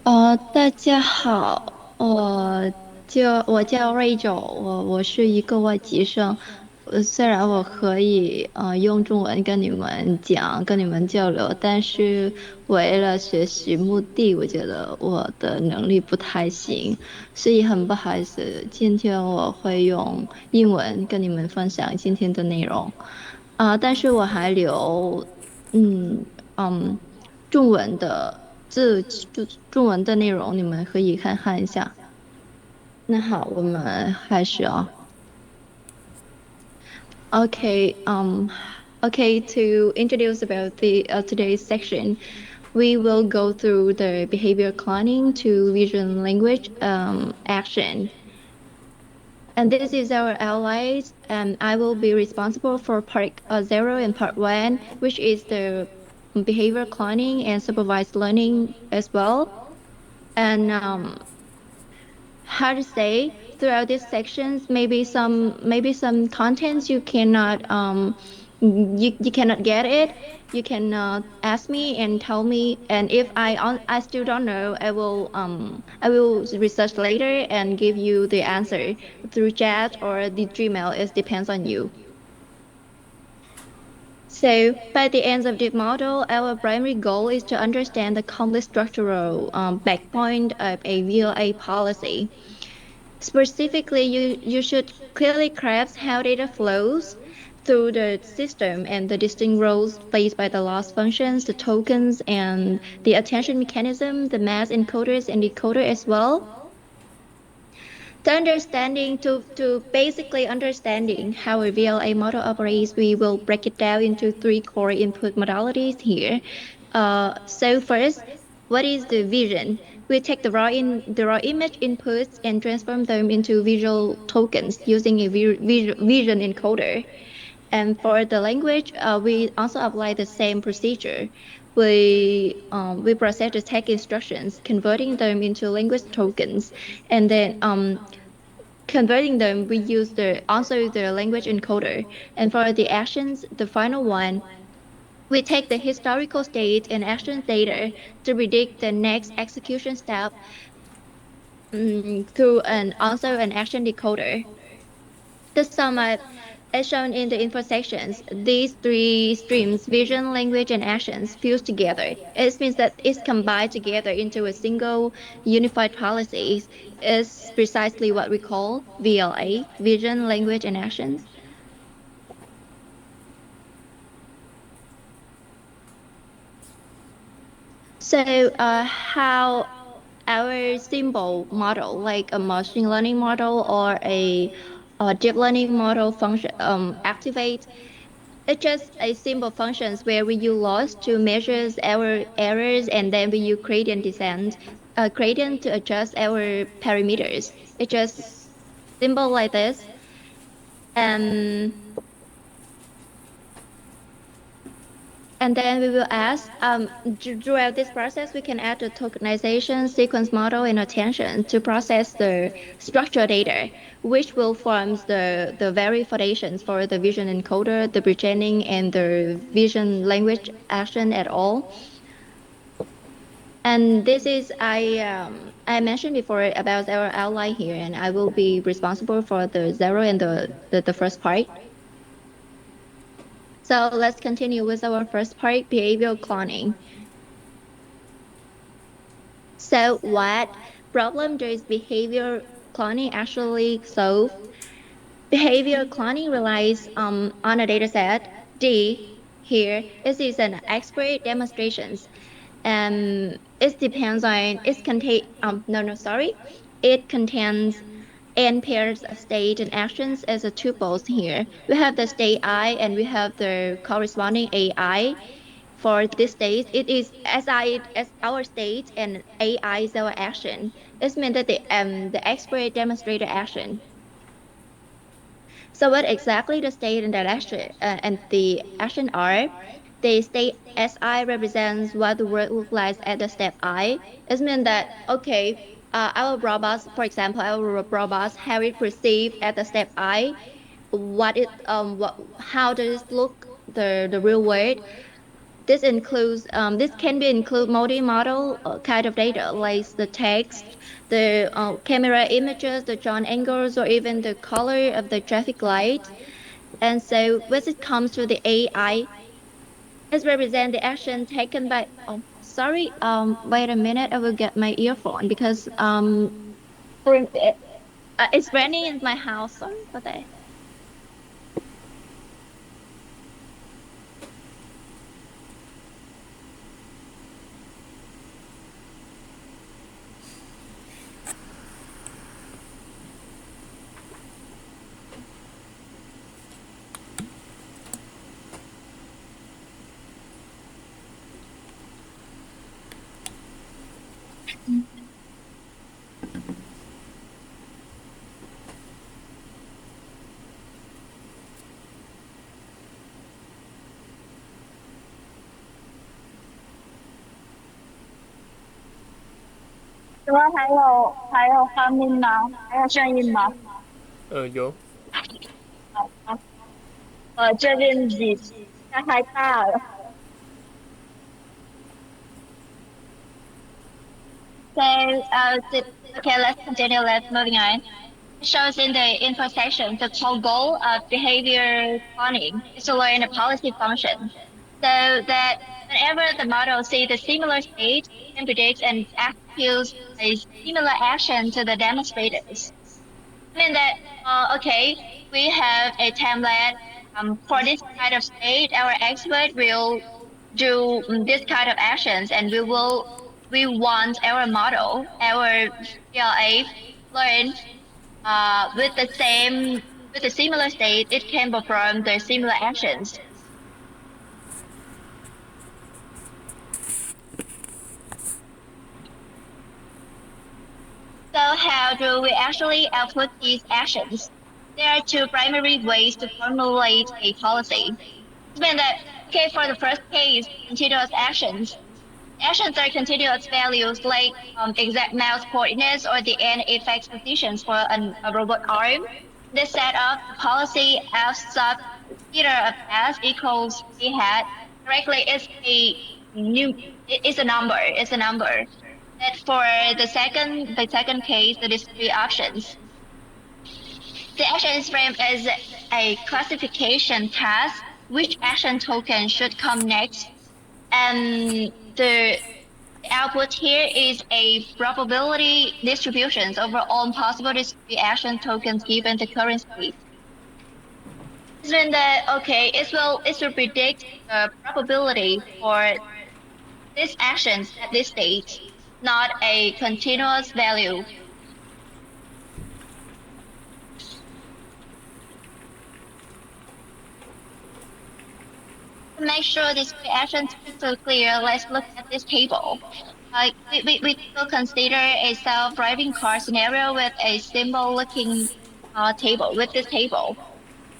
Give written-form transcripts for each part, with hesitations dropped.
大家好，我叫 Rachel，我是一个外籍生。虽然我可以用中文跟你们讲、跟你们交流，但是为了学习目的，我觉得我的能力不太行，所以很不好意思，今天我会用英文跟你们分享今天的内容。但是我还留嗯嗯中文的中文的内容，你们可以看看一下。那好，我们开始啊。Okay, okay, to introduce about the today's section, we will go through the behavior cloning to vision language action. And this is our allies, and I will be responsible for part 0 and part 1, which is the behavior cloning and supervised learning as well. And how to say throughout these sections, maybe some contents you cannot you cannot get it. You can ask me and tell me, and if I still don't know, I will research later and give you the answer through chat or the Gmail. It depends on you. So by the end of the model, our primary goal is to understand the complex structural backbone of a VLA policy. Specifically, you should clearly grasp how data flows through the system and the distinct roles played by the loss functions, the tokens, and the attention mechanism, the mask encoders and decoder as well. To basically understanding how a VLA model operates, we will break it down into three core input modalities here. So first, what is the vision? We take the raw image inputs and transform them into visual tokens using a vision encoder. And for the language, we also apply the same procedure. We process the text instructions, converting them into language tokens, and then converting them, we use the language encoder. And for the actions, the final one, we take the historical state and action data to predict the next execution step through an action decoder. To sum up, as shown in the info sections, these three streams, vision, language, and actions, fuse together. It means that it's combined together into a single unified policy. Is precisely what we call VLA, vision, language, and actions. So, how our symbol model, like a machine learning model or a deep learning model function, activate. It's just a simple functions where we use loss to measure our errors, and then we use gradient descent, gradient to adjust our parameters. It's just simple like this. Um, And then we will ask, throughout this process, we can add the tokenization, sequence model, and attention to process the structured data, which will form the very foundations for the vision encoder, the pre-training, and the vision language action at all. And this is, I mentioned before about our outline here, and I will be responsible for the 0 and the first part. So let's continue with our first part, behavioral cloning. So what problem does behavior cloning actually solve? Behavior cloning relies on a data set, D here. This is an expert demonstrations. It depends on, It contains n pairs of state and actions as a tuples here. We have the state I and we have the corresponding AI. For this state, it is SI as our state and AI is our action. This means that the expert demonstrated action. So what exactly the state and the action are? The state SI represents what the world looks like at the step I. It means that okay, our robots, for example, our robots, how it perceived at the step I, how does it look the real world? This can be include multi-model kind of data, like the text, the camera images, the drawn angles, or even the color of the traffic light. And so when it comes to the AI, it represents the action taken by. Oh, sorry. Wait a minute. I will get my earphone because for, it's raining in my house. Sorry for that. Hello，还有画面吗？还有声音吗？有。好，这边雨它太大了。So, okay, let's continue. Let's moving on. It shows in the info section the whole goal of behavior cloning is to learn a policy function, so that whenever the model sees the similar state, it can predict and execute a similar action to the demonstrators. I mean that, okay, we have a template for this kind of state. Our expert will do this kind of actions, and we want our model, our PLA, learn with the similar state. It can perform the similar actions. So how do we actually output these actions? There are two primary ways to formulate a policy. It means that, okay, for the first case, continuous actions. Actions are continuous values like exact mouse coordinates or the end effects positions for a robot arm. This setup, the policy f sub theta of s equals a hat directly is a number. It's a number. That for the second case, the discrete options. The action is framed as a classification task. Which action token should come next? And the output here is a probability distributions over all possible discrete action tokens given the current state. This means that, okay, it will predict the probability for these actions at this state, not a continuous value. To make sure this reaction is crystal clear, let's look at this table. We will consider a self-driving car scenario with a simple-looking table. With this table,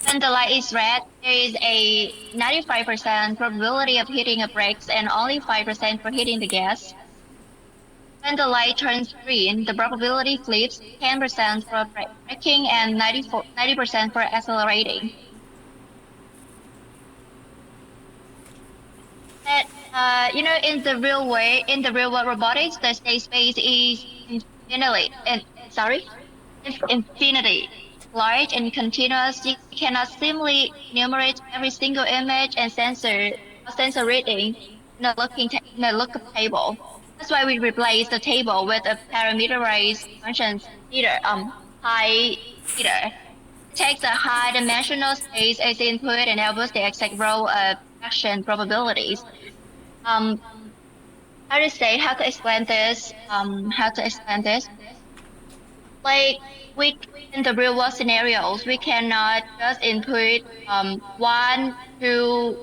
when the light is red, there is a 95% probability of hitting a brakes and only 5% for hitting the gas. When the light turns green, the probability flips 10% for braking and 90% for accelerating. That in the real world robotics, the state space is infinity large and continuous. You cannot simply enumerate every single image and sensor reading in a lookup table. That's why we replace the table with a parameterized functions high theta. It takes a high dimensional space as input and enables the exact row of action probabilities. How to explain this? Like in the real world scenarios, we cannot just input one, two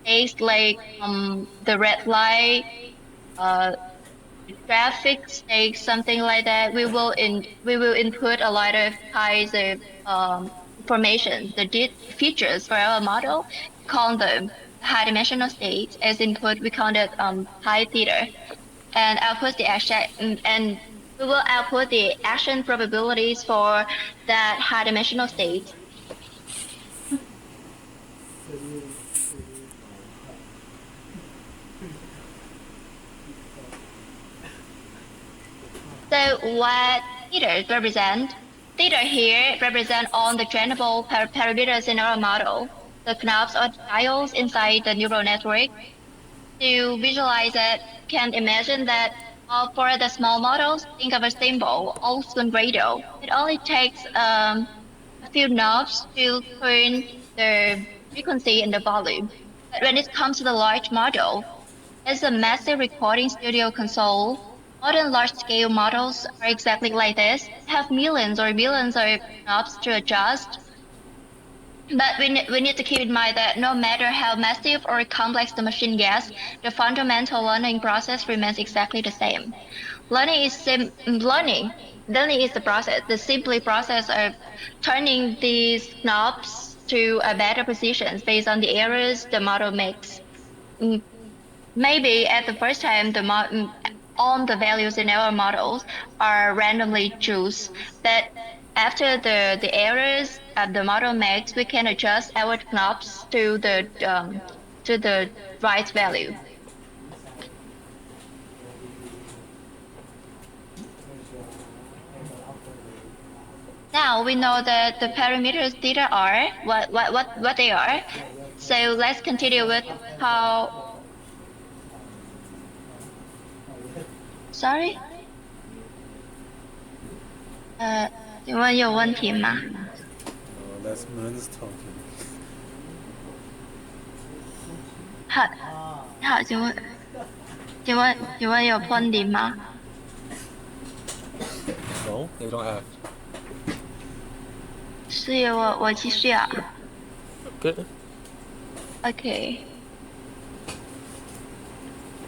things like the red light, uh, traffic stakes, something like that. We will input a lot of kinds of information, the features for our model. We call them high dimensional states. As input, we call it high theta, and output the action, and we will output the action probabilities for that high dimensional state. So what theta represent? Theta here represent all the trainable parameters in our model, the knobs or dials inside the neural network. To visualize it, you can imagine that for the small models, think of a simple old-school radio. It only takes a few knobs to turn the frequency and the volume. But when it comes to the large model, it's a massive recording studio console. Modern large-scale models are exactly like this. They have millions or billions of knobs to adjust. But we need to keep in mind that no matter how massive or complex the machine gets, the fundamental learning process remains exactly the same. Learning is the process, the simply process of turning these knobs to a better positions based on the errors the model makes. Mm, Maybe at the first time, all the values in our models are randomly choose, but after the errors the model makes, we can adjust our knobs to the right value. Now we know that the parameters theta are what they are. So let's continue with how. Sorry. 请问有问题吗？ That's Moon's talking. 好，请问有问题吗？ No, they don't have. 所以我继续啊。Good. Okay.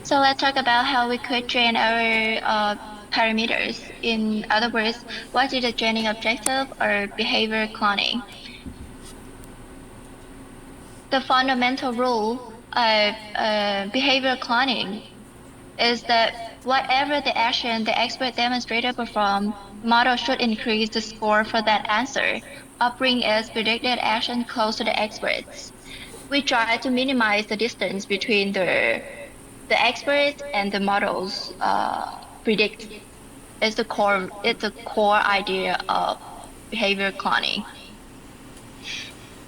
So let's talk about how we could train our parameters. In other words, what is the training objective or behavior cloning? The fundamental rule of behavior cloning is that whatever the action the expert demonstrator performed, the model should increase the score for that answer, or bring its predicted action close to the experts. We try to minimize the distance between the experts and the models predict. It's the core idea of behavior cloning.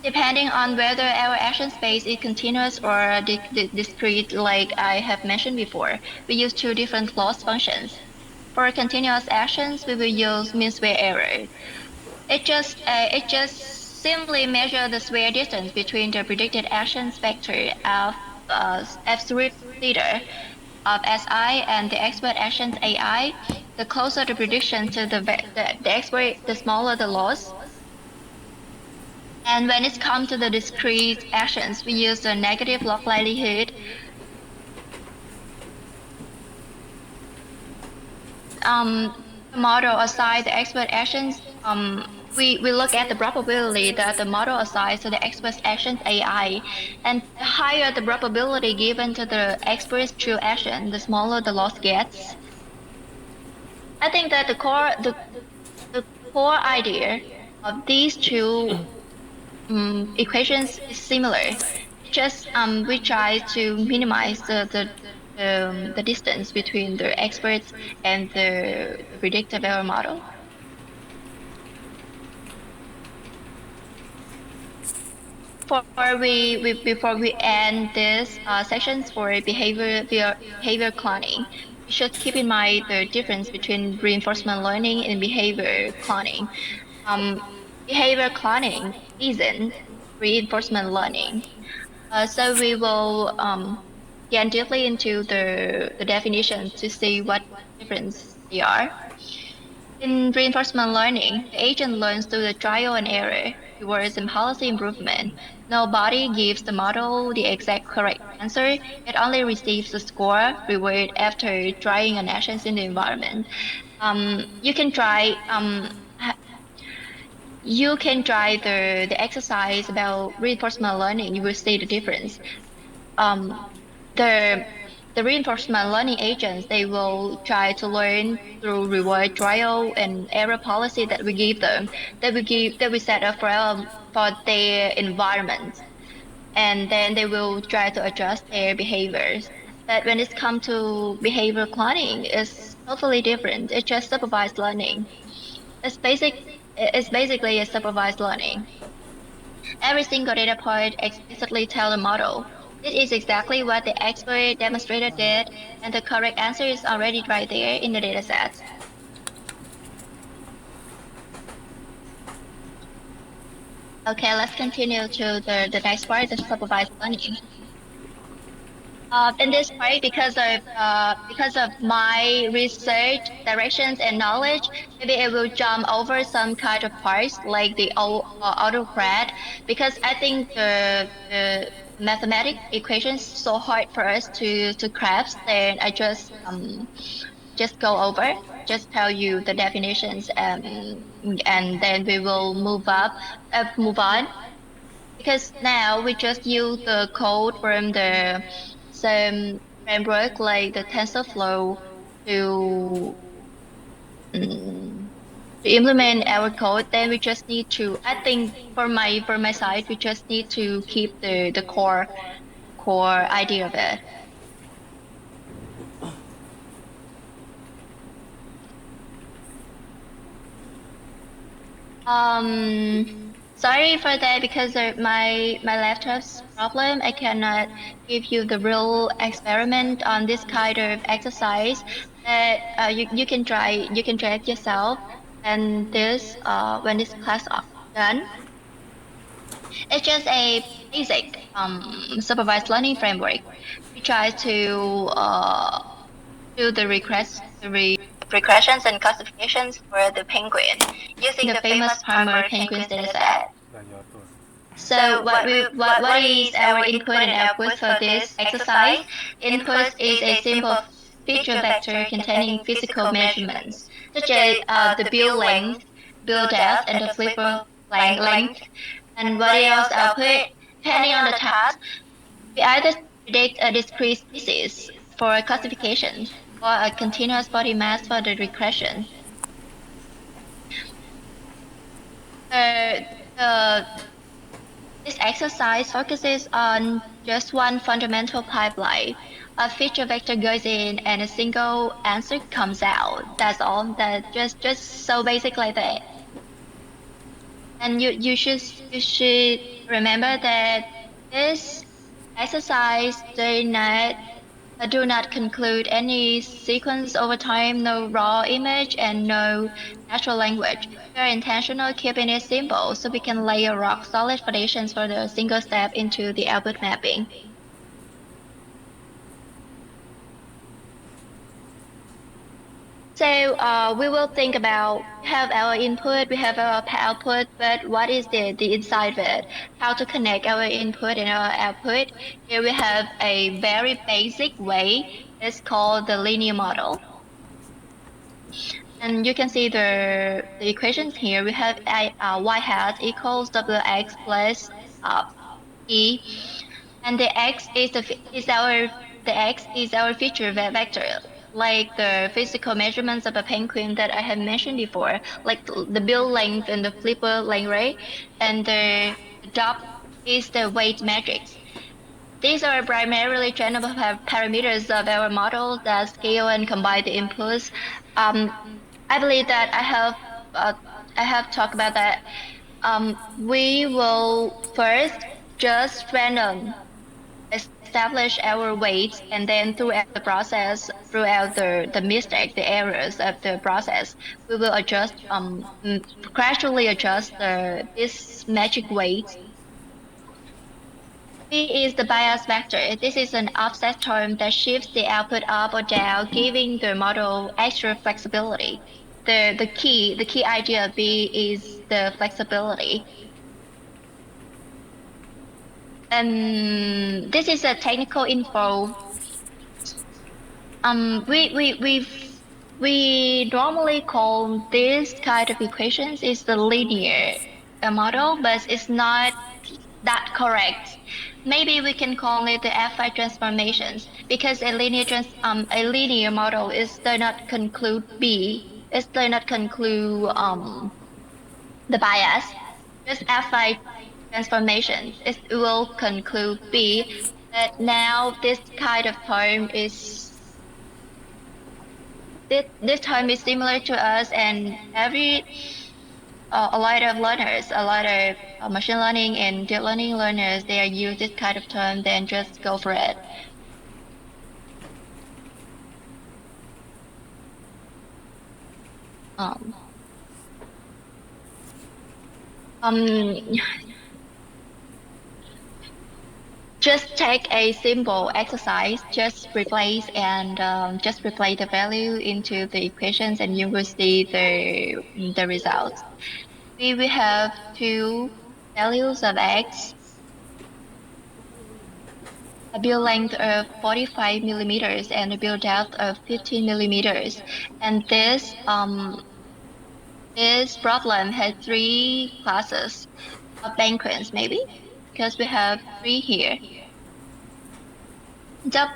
Depending on whether our action space is continuous or discrete, like I have mentioned before, we use two different loss functions. For continuous actions, we will use mean square error. It just simply measures the square distance between the predicted actions vector of absolute theta of Si and the expert actions Ai. The closer the prediction to the expert, the smaller the loss. And when it comes to the discrete actions, we use the negative log likelihood. The model assigns the expert actions. We look at the probability that the model assigns to the expert's actions AI, and the higher the probability given to the expert's true action, the smaller the loss gets. I think that the core idea of these two equations is similar. Just we try to minimize the distance between the experts and the predictive error model. Before we end this sessions for behavior cloning, we should keep in mind the difference between reinforcement learning and behavior cloning. Behavior cloning isn't reinforcement learning. So we will get deeply into the definition to see what difference they are. In reinforcement learning, the agent learns through the trial and error towards and policy improvement. Nobody gives the model the exact correct answer. It only receives the score reward after trying an actions in the environment. You can try the exercise about reinforcement learning. You will see the difference. The reinforcement learning agents, they will try to learn through reward trial and error policy that we give them, that we set up for their environment, and then they will try to adjust their behaviors. But when it comes to behavior cloning, it's totally different. It's just supervised learning. It's basically a supervised learning. Every single data point explicitly tells the model, this is exactly what the expert demonstrator did, and the correct answer is already right there in the dataset. Okay, let's continue to the next part, the supervised learning. In this part, because of my research directions and knowledge, maybe it will jump over some kind of parts like the AutoCAD, because I think the mathematic equations so hard for us to grasp. Then I just go over, just tell you the definitions, and then we will move on, because now we just use the code from the same framework like the TensorFlow to um, to implement our code. Then we just need to, I think for my side, we just need to keep the core idea of it. Sorry for that, because of my laptop's problem. I cannot give you the real experiment on this kind of exercise. But you can try it yourself. And this when this class done, it's just a basic supervised learning framework. We try to do the regressions and classifications for the penguin using the famous Palmer penguins dataset. So what is our input and output for this exercise? Input is a simple feature vector containing physical measurements, such as the bill length, bill depth, and the flipper length. And what else output? Depending on the task, we either predict a discrete species for classification or a continuous body mass for the regression. This exercise focuses on just one fundamental pipeline. A feature vector goes in and a single answer comes out. That's all. That just so basic like that. And you should remember that this exercise do not conclude any sequence over time, no raw image, and no natural language. We are intentional keeping it simple so we can lay a rock solid foundations for the single step into the output mapping. So we will think about, we have our input, we have our output, but what is the inside of it? How to connect our input and our output? Here we have a very basic way. It's called the linear model. And you can see the equations here. We have y hat equals wx plus e, and the x is our feature vector, like the physical measurements of a penguin that I have mentioned before, like the bill length and the flipper length, right? And the dot is the weight matrix. These are primarily trainable parameters of our model that scale and combine the inputs. I believe that I have talked about that. We will first just establish our weights, and then throughout the process, throughout the mistake, the errors of the process, we will gradually adjust this magic weight. B is the bias vector. This is an offset term that shifts the output up or down, giving the model extra flexibility. The key idea of B is the flexibility. And this is a technical info. We normally call this kind of equations is the linear model, but it's not that correct. Maybe we can call it the Fi transformations, because a linear model is does not conclude B. It does not conclude the bias. Just Fi transformations. It will conclude B. But now this kind of term is this term is similar to us, and a lot of learners, a lot of machine learning and deep learning learners, they are use this kind of term, then just go for it. Um, just take a simple exercise, just replace the value into the equations, and you will see the results. We will have two values of x, a build length of 45 millimeters and a build depth of 15 millimeters. And this problem had three classes of banquets, maybe, because we have three here. Top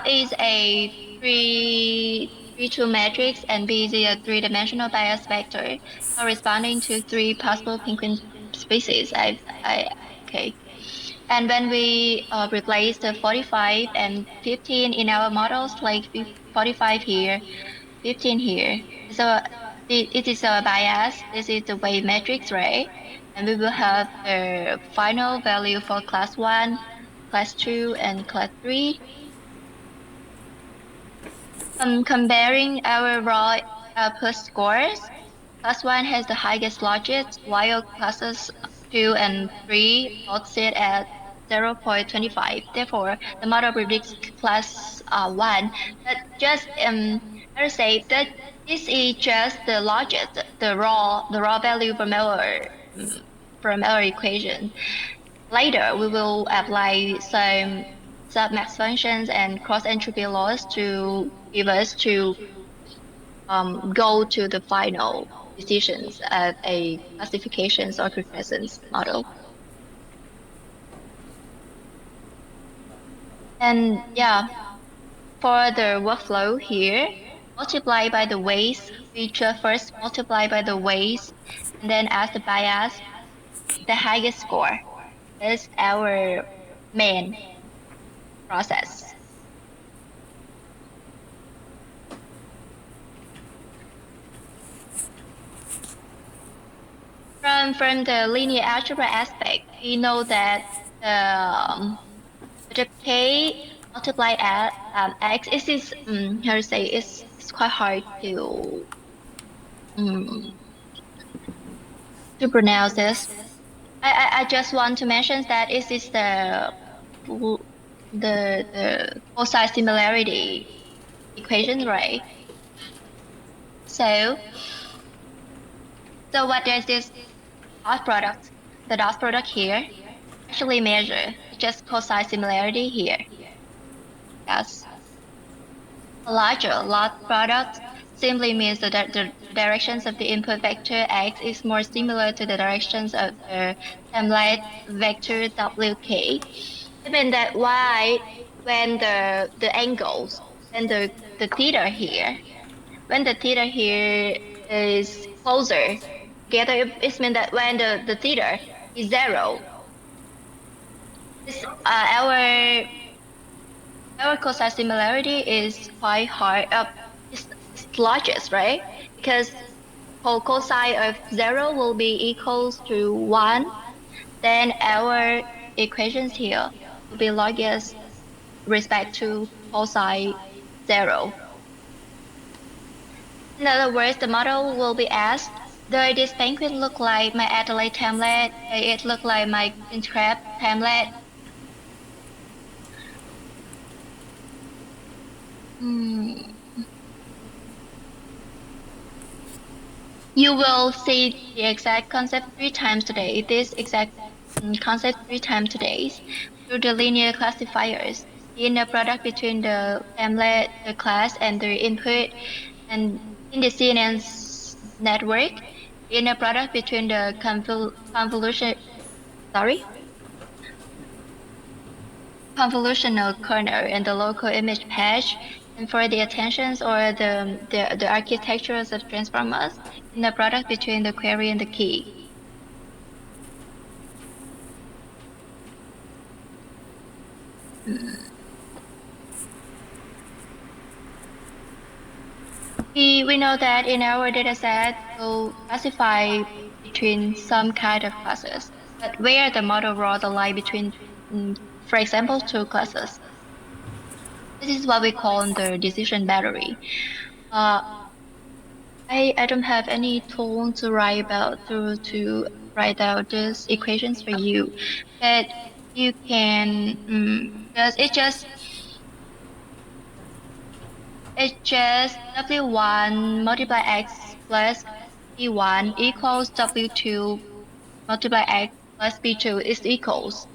is a three-two matrix, and B is a three-dimensional bias vector corresponding to three possible penguin species. Okay. And when we replace the 45 and 15 in our models, like 45 here, 15 here, so it is a bias. This is the wave matrix, right? And we will have the final value for class 1, class 2, and class 3. Comparing our raw output scores, class 1 has the highest logits, while classes 2 and 3 both sit at 0.25. Therefore, the model predicts class 1. But just I would say that this is just the logit, the raw value from our equation. Later, we will apply some submax functions and cross entropy laws to give us to go to the final decisions of a classifications or quiescence model. And yeah, for the workflow here, multiply by the weights. We just first multiply by the weights, and then as the bias, pick the highest score. That's our main process. From the linear algebra aspect, we know that the k multiplied at x is how to say it's quite hard to pronounce this. I just want to mention that this is the cosine similarity equation, right? So what does this dot product? The dot product here actually measure just cosine similarity here. Yes. A larger dot product simply means that the directions of the input vector x is more similar to the directions of the template vector wk. Even that why when the angles and the theta here, when the theta here is closer together, it means that when the theta is 0, this our cosine similarity is quite hard. It's largest, right? Because cosine of 0 will be equals to 1. Then our equations here will be largest respect to cosine 0. In other words, the model will be asked, does this penguin look like my Adelaide template? Does it look like my Queen's Crab template? You will see the exact concept 3 times today. This exact concept 3 times today through the linear classifiers. The inner product between the template, the class, and the input, and in the CNN network, the inner product between the convolutional kernel and the local image patch, and for the attentions or the architectures of transformers in the product between the query and the key. We know that in our dataset, we'll classify between some kind of classes, but where the model draw the line between, for example, two classes. This is what we call the decision battery. Uh, I don't have any tool to write about to write out these equations for you, but you can it's just W1 multiply X plus B1 equals W2 multiply X plus B2 is equals.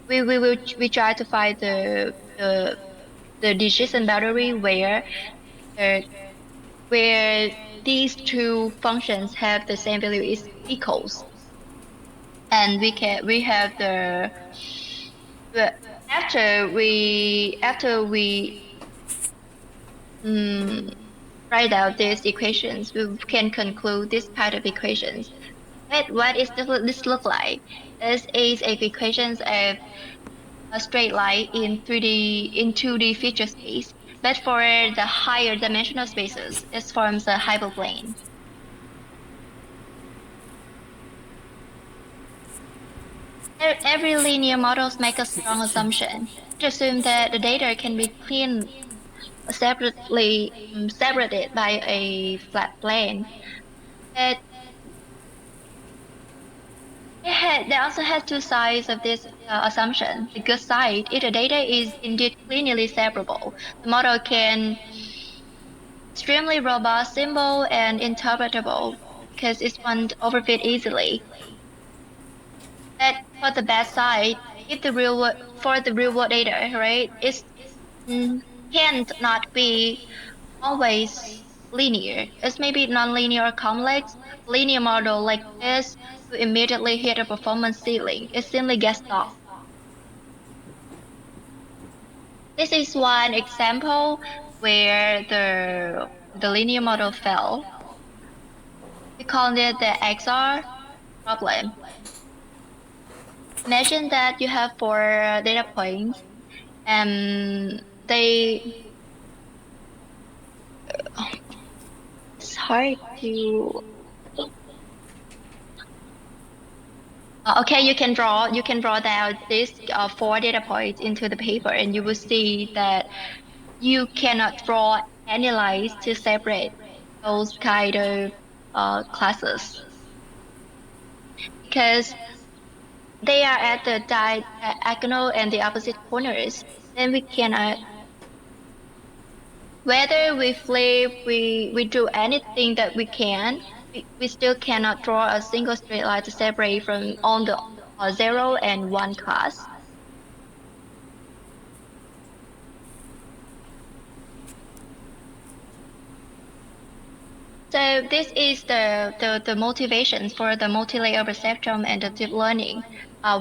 We try to find the decision boundary uh, where these two functions have the same value is equals, and we have the after we write out these equations, we can conclude this kind of equations. But what is this look like? This is a equations of a straight line in 2D feature space. But for the higher dimensional spaces, it forms a hyperplane. Every linear models make a strong assumption. To assume that the data can be cleaned separated by a flat plane. But they also have two sides of this assumption. The good side, if the data is indeed linearly separable, the model can extremely robust, simple, and interpretable because it won't overfit easily. But for the bad side, if the real world data, right, it can't not be always linear. It's maybe nonlinear or complex. Linear model like this will immediately hit a performance ceiling. It simply gets stuck. This is one example where the linear model fell. We call it the XR problem. Imagine that you have four data points and it's hard to okay, you can draw down this four data points into the paper, and you will see that you cannot draw any lines to separate those kind of classes because they are at the diagonal and the opposite corners. Then we cannot, whether we flip, we do anything that we can, we still cannot draw a single straight line to separate from on the 0 and 1 class. So this is the motivation for the multi-layer perceptron and the deep learning.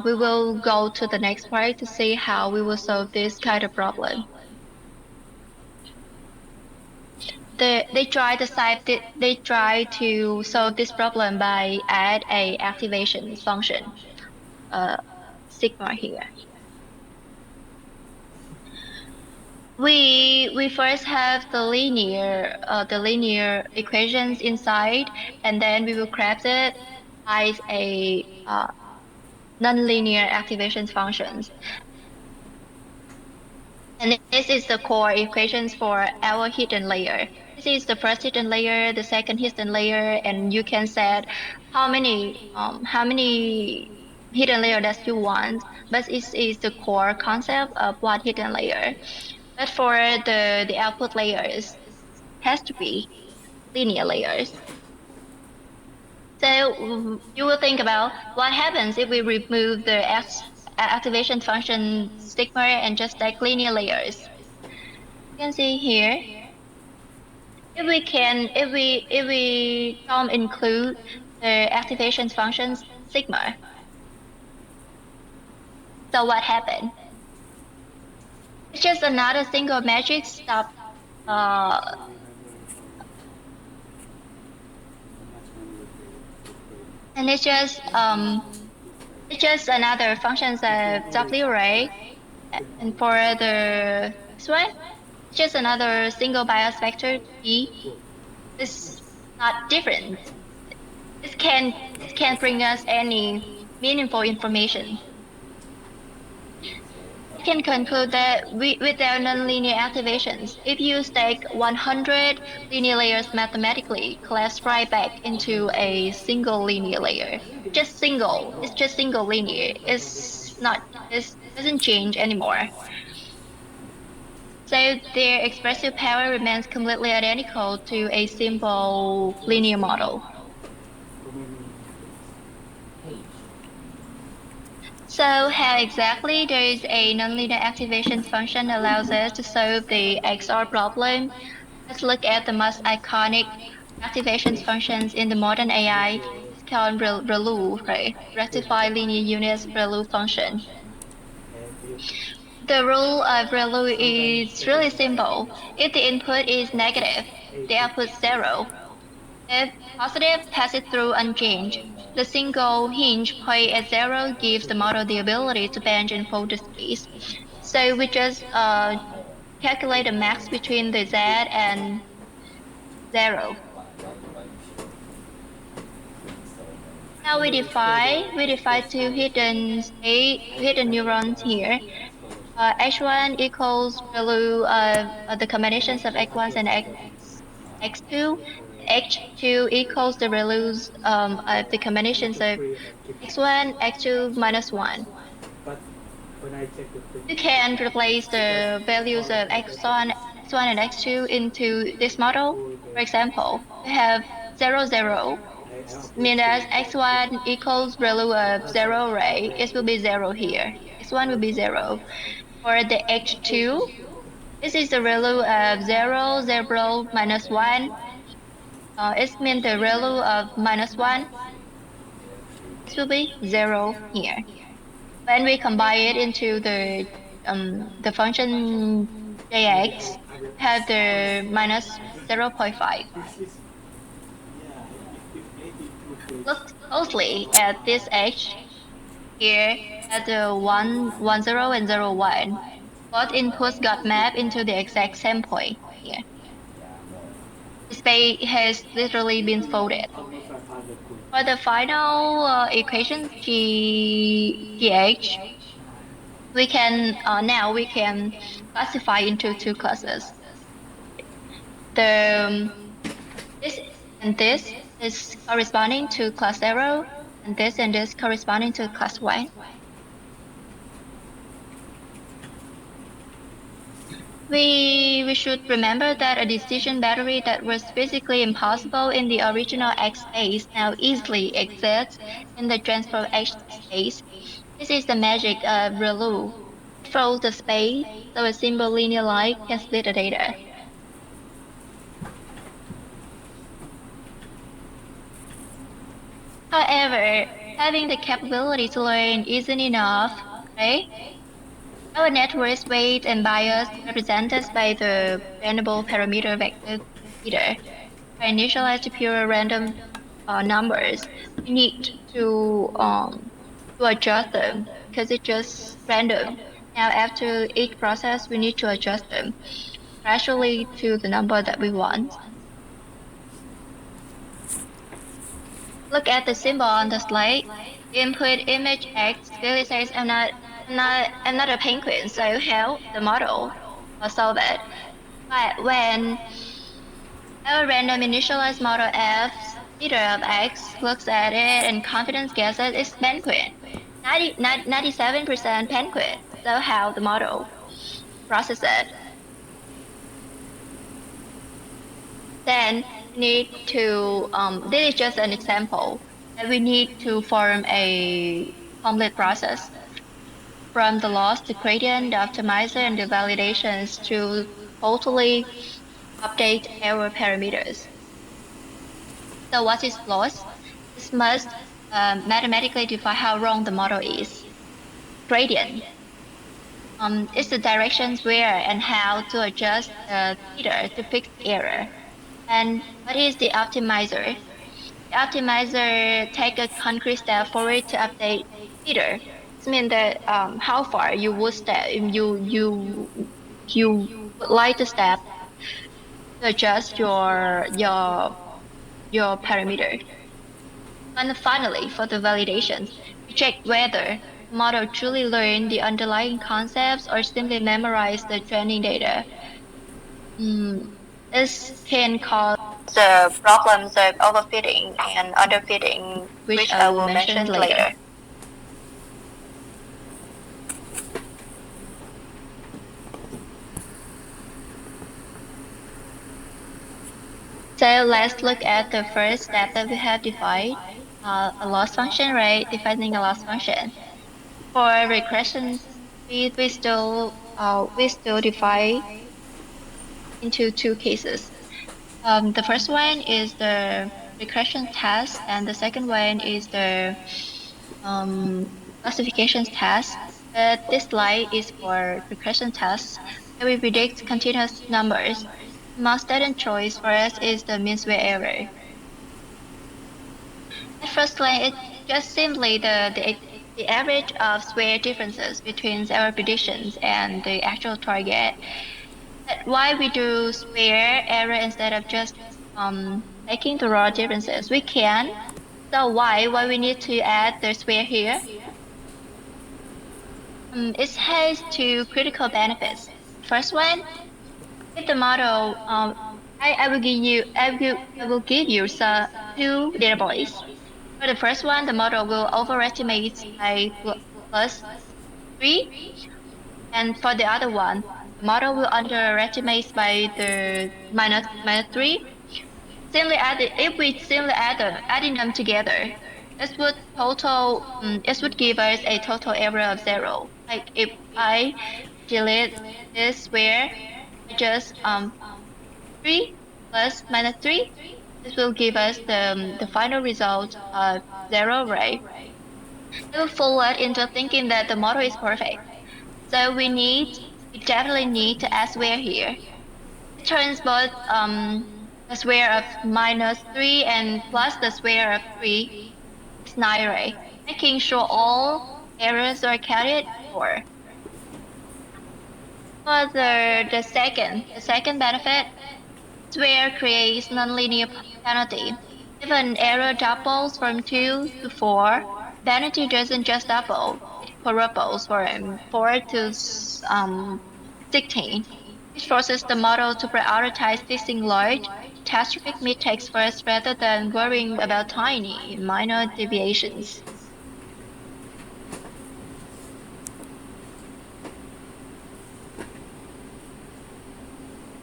We will go to the next part to see how we will solve this kind of problem. They try to solve this problem by add a activation function, sigma here. We first have the linear equations inside, and then we will grab it as a nonlinear activation functions. And this is the core equations for our hidden layer. This is the first hidden layer, the second hidden layer, and you can set how many hidden layer that you want. But this is the core concept of one hidden layer. But for the output layers, has to be linear layers. So you will think about what happens if we remove the activation function sigma and just take linear layers. You can see here, if we don't include the activation functions sigma, so what happened? It's just another single magic stop. And it's just another functions of W, right? And for the next one, it's just another single bias vector T. is not different. It can't bring us any meaningful information. We can conclude that with our nonlinear activations, if you stack 100 linear layers mathematically, classify back into a single linear layer. Just single. It's just single linear. It doesn't change anymore. So their expressive power remains completely identical to a simple linear model. So how exactly does a nonlinear activation function allows us to solve the XOR problem? Let's look at the most iconic activation functions in the modern AI. It's called ReLU, right? Rectified linear units ReLU function. The rule of ReLU is really simple. If the input is negative, the output is 0. If positive, pass it through unchanged. The single hinge point at 0 gives the model the ability to bench and fold the space. So we just calculate the max between the Z and 0. Now we define two hidden neurons here. H1 equals value of the combinations of x1 and x2. H2 equals the values of the combinations of x1, x2 minus 1. You can replace the values of x1 and x2 into this model. For example, we have 0, 0, mean that x1 equals value of 0, right? It will be 0 here. x1 will be 0. For the h2, this is the value of 0, 0, minus 1. It means the value of minus 1. This will be 0 here. When we combine it into the function jx, have the minus 0.5. Look closely at this h here at the 1, 1, 0 and 0, 1. Both inputs got mapped into the exact same point here. The space has literally been folded. For the final equation gh, we can now we can classify into two classes. The this and this is corresponding to class 0, and this corresponding to class 1. We should remember that a decision battery that was physically impossible in the original X space now easily exists in the transform H space. This is the magic of ReLU. It folds the space so a simple linear line can split the data. However, having the capability to learn isn't enough, right? Our network's weight and bias represented by the variable parameter vector theta are initialized to pure random numbers. We need to adjust them because it's just random. Now after each process, we need to adjust them gradually to the number that we want. Look at the symbol on the slide. Input image X clearly says I'm not a penguin, so how the model will solve it. But when our random initialized model F theta of X looks at it and confidence guesses it's penguin, 97% penguin. So how the model process it? Then we need to this is just an example, and we need to form a complete process from the loss, the gradient, the optimizer, and the validations to totally update our parameters. So what is loss? This must mathematically define how wrong the model is. Gradient is the directions where and how to adjust the theta to fix the error. And what is the optimizer? The optimizer take a concrete step forward to update theta. This means that how far you would step you would like to step to adjust your parameter. And finally, for the validations, we check whether the model truly learned the underlying concepts or simply memorized the training data. This can cause the problems of overfitting and underfitting, which I will mention later. So let's look at the first step that we have defined, a loss function, right? Defining a loss function. For regression speed, we still divide into two cases. The first one is the regression test, and the second one is the classification test. But this slide is for regression tests, where we predict continuous numbers. The most important choice for us is the mean square error. At first glance, it's just simply the average of square differences between our predictions and the actual target. But why we do square error instead of just taking the raw differences? We can. So why we need to add the square here? It has two critical benefits. First one, if the model, I will give you two data points. For the first one, the model will overestimate by +3, and for the other one, the model will underestimate by the -3. If we simply adding them together, this would give us a total error of 0. Like if I delete this square, I just 3 plus -3. This will give us the final result of 0, right? I will forward into thinking that the model is perfect. So we definitely need to add square here. It turns both the square of -3 and plus the square of 3 is 9, right? Making sure all errors are accounted for. For the second benefit, square creates nonlinear penalty. If an error doubles from 2 to 4, penalty doesn't just double, it quadruples from 4 to 16. Which forces the model to prioritize fixing large, catastrophic mistakes first rather than worrying about tiny, minor deviations.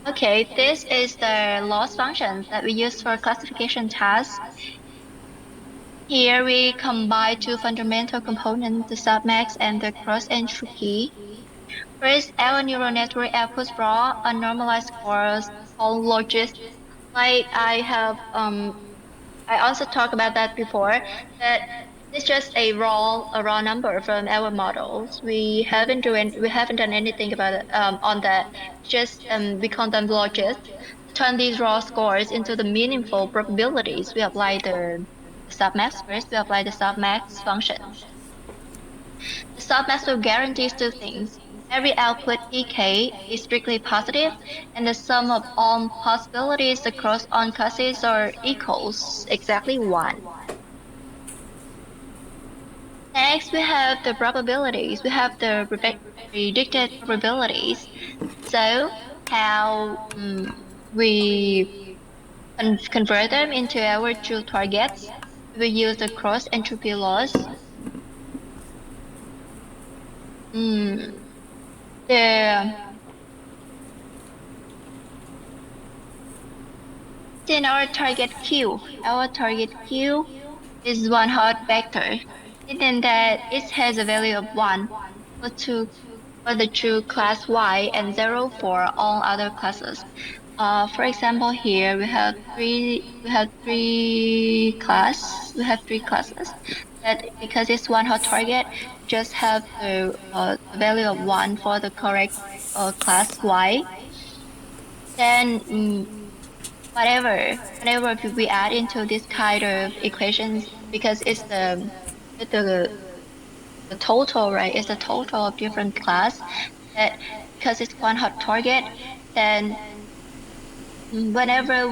Okay, this is the loss function that we use for classification tasks. Here we combine two fundamental components, the submax and the cross entropy. First, our neural network outputs raw, unnormalized scores called logits. Like I also talked about that before, that it's just a raw number from our models. We haven't done anything about it on that. Just we call them logits. To turn these raw scores into the meaningful probabilities, we apply the submax first. We apply the submax function. The submax will guarantee two things. Every output PK is strictly positive, and the sum of all possibilities across all cases are equals exactly 1. Next, we have the probabilities. We have the predicted probabilities. So, how we convert them into our true targets? We use the cross entropy loss. Then our target Q is one hot vector. Then that it has a value of 1 for the true class Y and 0 for all other classes. For example, here we have three classes. That because it's one hot target, just have the value of 1 for the correct class Y. Then whenever we add into this kind of equations, because it's the total, right? It's the total of different class. That because it's one hot target, then whenever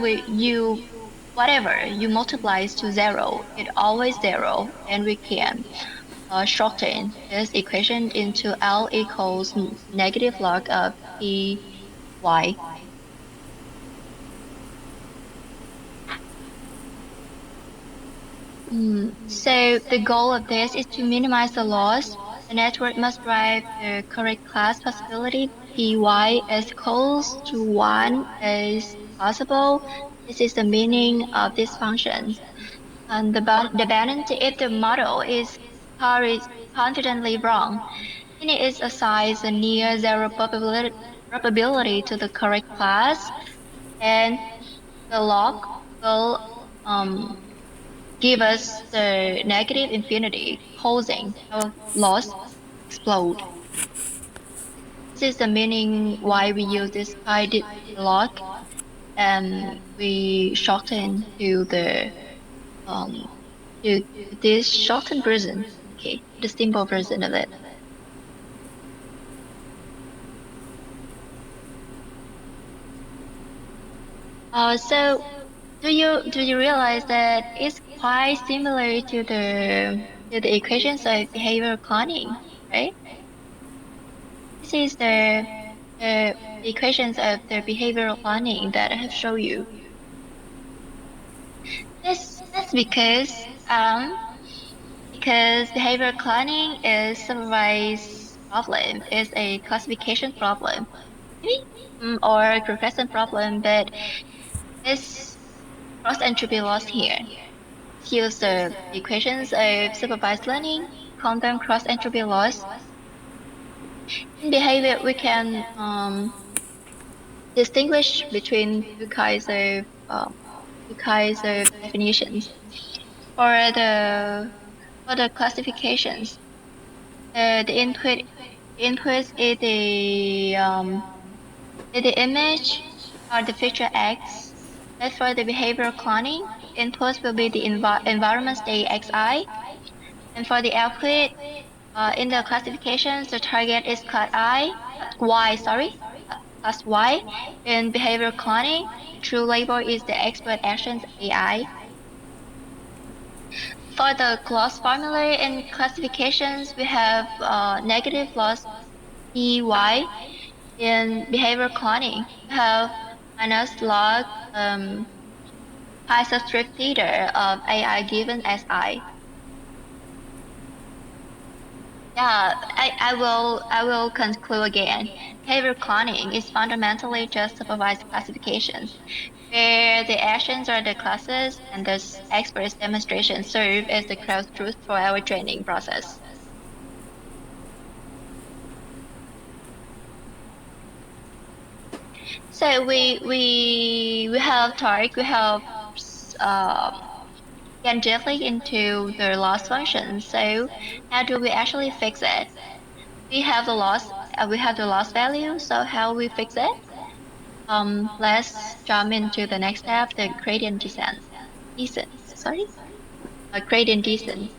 whatever you multiplies to 0, it always 0, and we can shorten this equation into L equals negative log of Py. So the goal of this is to minimize the loss. The network must drive the correct class possibility Py as close to 1 as possible. This is the meaning of this function. And the boundary, if the model is confidently wrong, then it is assigns a near zero probability to the correct class, and the log will give us the negative infinity, causing our loss explode. This is the meaning why we use this log, and we shorten to the to this shortened version. Okay, the simple version of it. So do you realize that it's quite similar to the equations of behavioral cloning, right? This is the equations of the behavioral cloning that I have shown you. That's because behavioral cloning is supervised problem, is a classification problem, maybe, or a regression problem, but it's cross entropy loss here. Let's use the equations of supervised learning, quantum cross entropy loss. In behavior, we can distinguish between two kinds of definitions. For the classifications, the input is the image or the feature X. As for the behavioral cloning, inputs will be the environment state Xi, and for the output, in the classifications, the target is class Y. In behavioral cloning, the true label is the expert actions AI. For the loss formula in classifications, we have negative loss EY. In behavioral cloning, we have minus log pi subscript theta of AI given as I. Yeah, I will conclude again. Behavior cloning is fundamentally just supervised classifications, where the actions are the classes and the experts demonstration serve as the crowd truth for our training process. So we have get directly into the loss function. So how do we actually fix it? We have the loss value. So how we fix it? Let's jump into the next step, the gradient descent. Gradient descent.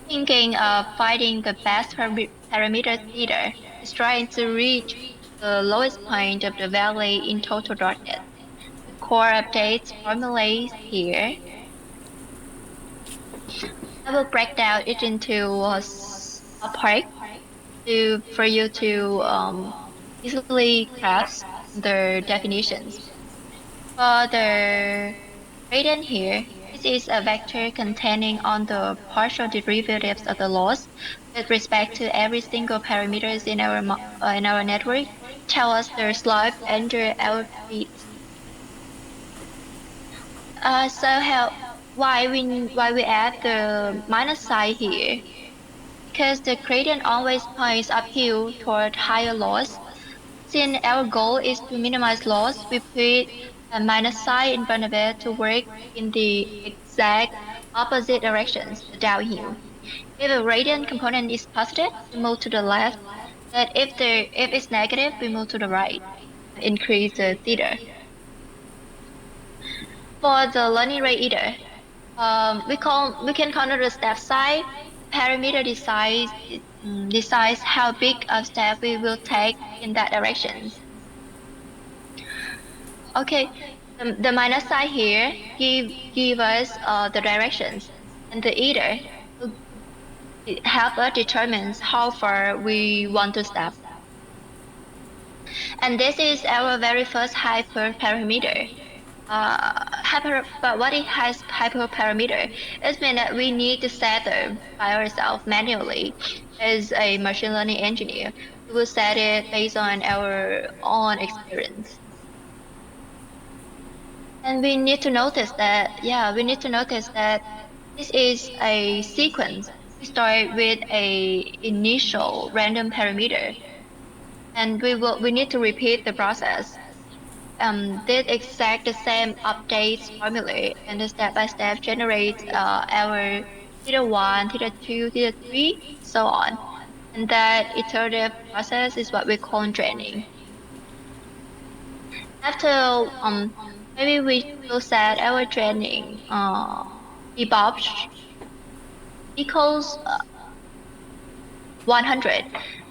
Thinking of finding the best parameter theta is trying to reach the lowest point of the valley in total darkness. The core updates formulae here. I will break down it into a part for you to easily grasp the definitions. For the gradient here, this is a vector containing on the partial derivatives of the loss with respect to every single parameters in our network. Tell us the slope under our feet. Why we add the minus sign here? Because the gradient always points uphill toward higher loss. Since our goal is to minimize loss, we put a minus sign in front of it to work in the exact opposite directions, the downhill. If a gradient component is positive, we move to the left, but if it's negative, we move to the right, increase the theta. For the learning rate either, we can counter the step size. Parameter decides how big a step we will take in that direction. Okay. The minus sign here give us the directions, and the either will help us determine how far we want to step. And this is our very first hyperparameter. But what it has hyperparameter? It means that we need to set them by ourselves manually. As a machine learning engineer, we will set it based on our own experience. And we need to notice that, this is a sequence. We start with a initial random parameter, and we need to repeat the process. Did exact the same updates formula, and the step-by-step generates our theta 1, theta 2, theta 3, so on. And that iterative process is what we call training. After maybe we will set our training debug equals 100.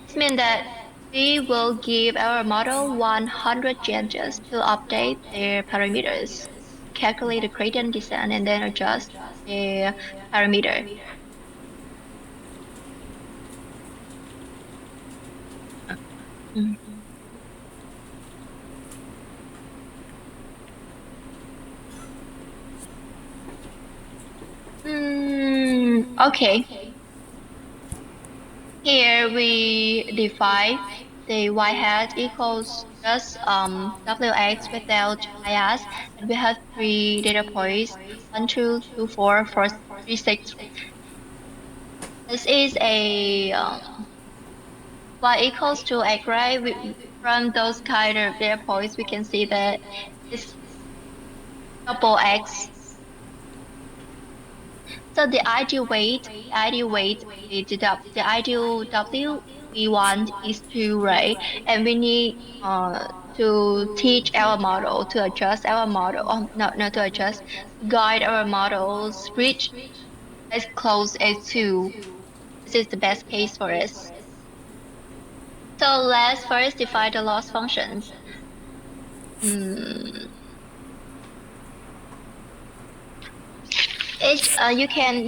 This means that we will give our model 100 chances to update their parameters, calculate the gradient descent, and then adjust their parameter. Okay. Here we define the y hat equals just wx without bias, and we have 3 data points 1, 2, 2, 4, 4, 3, 6. This is a y equals to x, right? From those kind of data points, we can see that it's double x. So the ideal weight, the ideal W we want is 2, right? And we need to teach our model, to adjust our model, not to adjust, to guide our models, reach as close as 2. This is the best case for us. So let's first define the loss functions. You can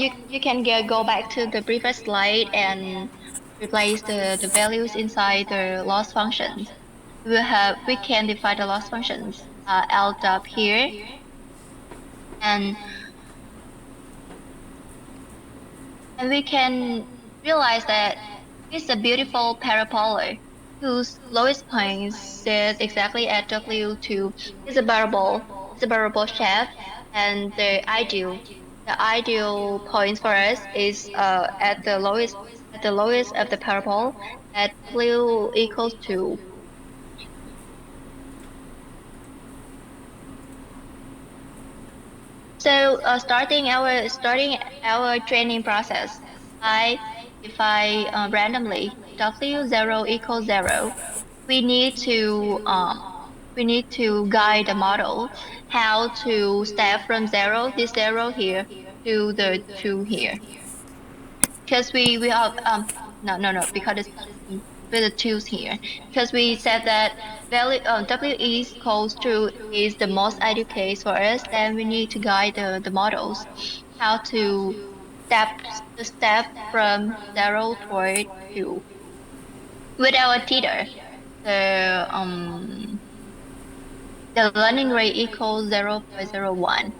go back to the previous slide and replace the values inside the loss functions. We can define the loss functions LW here, and we can realize that it's a beautiful parabola whose lowest point sits exactly at W2. It's a parabol shape, and the ideal point for us is at the lowest of the parabol at W equals 2. So starting our training process, I define randomly W0 equals 0. We need to guide the model how to step from this 0 here to the 2 here. Because we have no, because it's with the 2's here, because we said that value W equals 2 is the most ideal case for us. Then we need to guide the models how to step from 0 toward 2 with our theta. The learning rate equals 0.01.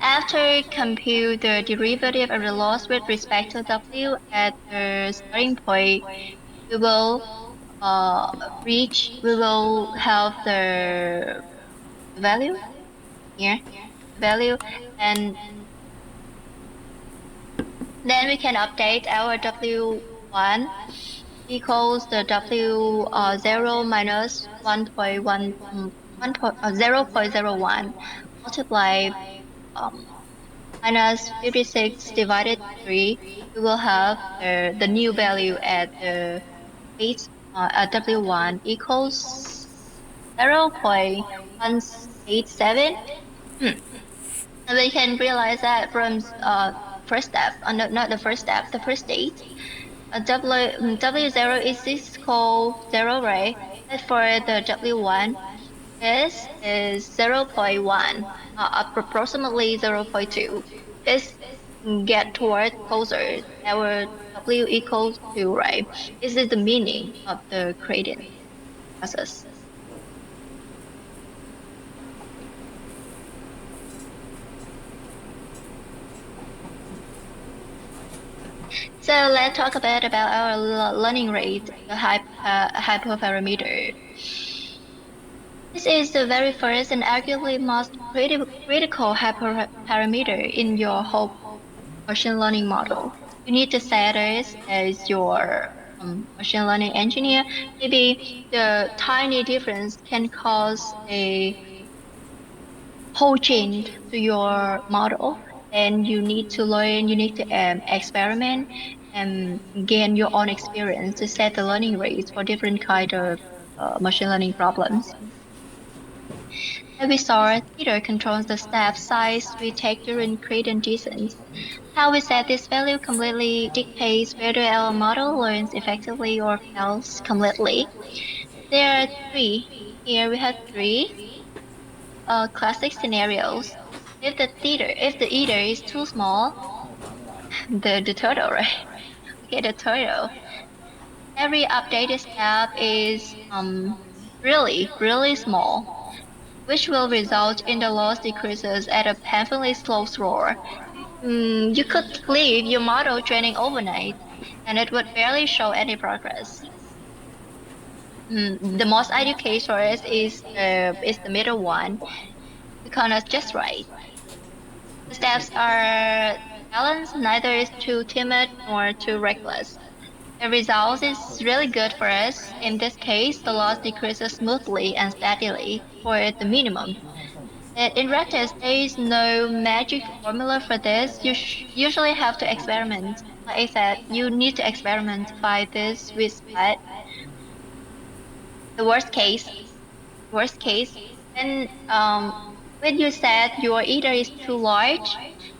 After compute the derivative of the loss with respect to W at the starting point, we will have the value here, and then we can update our W1 equals the W0 minus 0.01 multiplied minus 56 divided 3. We will have the new value at the W1 equals 0.187. And we can realize that from first step, not the first step, the first state. W0 is this called 0, right? But for the W1, this is 0.1, approximately 0.2. This get toward closer, our W equals 2, right? This is the meaning of the gradient process. So let's talk a bit about our learning rate, the hyperparameter. This is the very first and arguably most critical hyperparameter in your whole machine learning model. You need to set this as your machine learning engineer. Maybe the tiny difference can cause a whole change to your model, and you need to learn, you need to experiment and gain your own experience to set the learning rates for different kind of machine learning problems. Every sort either controls the step size we take during gradient descent. How we set this value completely dictates whether our model learns effectively or fails completely. There are three. Here we have three classic scenarios. If the ether is too small, the turtle, right? Okay, the turtle. Every updated step is really small, which will result in the loss decreases at a painfully slow roar. You could leave your model training overnight, and it would barely show any progress. The most ideal case for us is the middle one, because it's just right. The steps are balanced, neither is too timid nor too reckless. The result is really good for us. In this case, the loss decreases smoothly and steadily for the minimum. In practice, there is no magic formula for this. You usually have to experiment. Like I said, you need to experiment to find this with that. The worst case, when you said your ether is too large,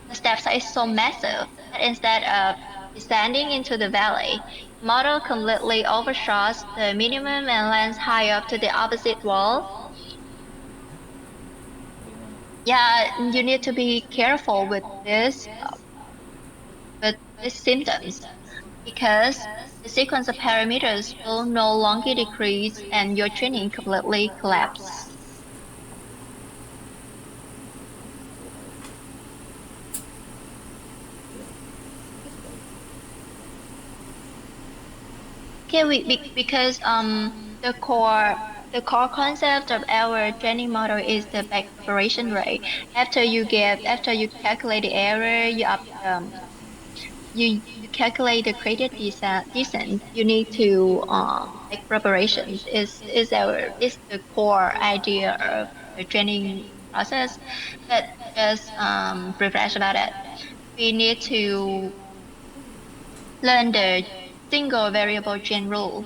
the step size is so massive that instead of descending into the valley, the model completely overshoots the minimum and lands high up to the opposite wall. Yeah, you need to be careful with these symptoms, because the sequence of parameters will no longer decrease and your training completely collapse. Okay, because the core concept of our training model is the back preparation rate. After you calculate the error, you calculate the gradient descent. You need to make preparations. Is the core idea of the training process. But just refresh about it. We need to learn the single variable chain rule.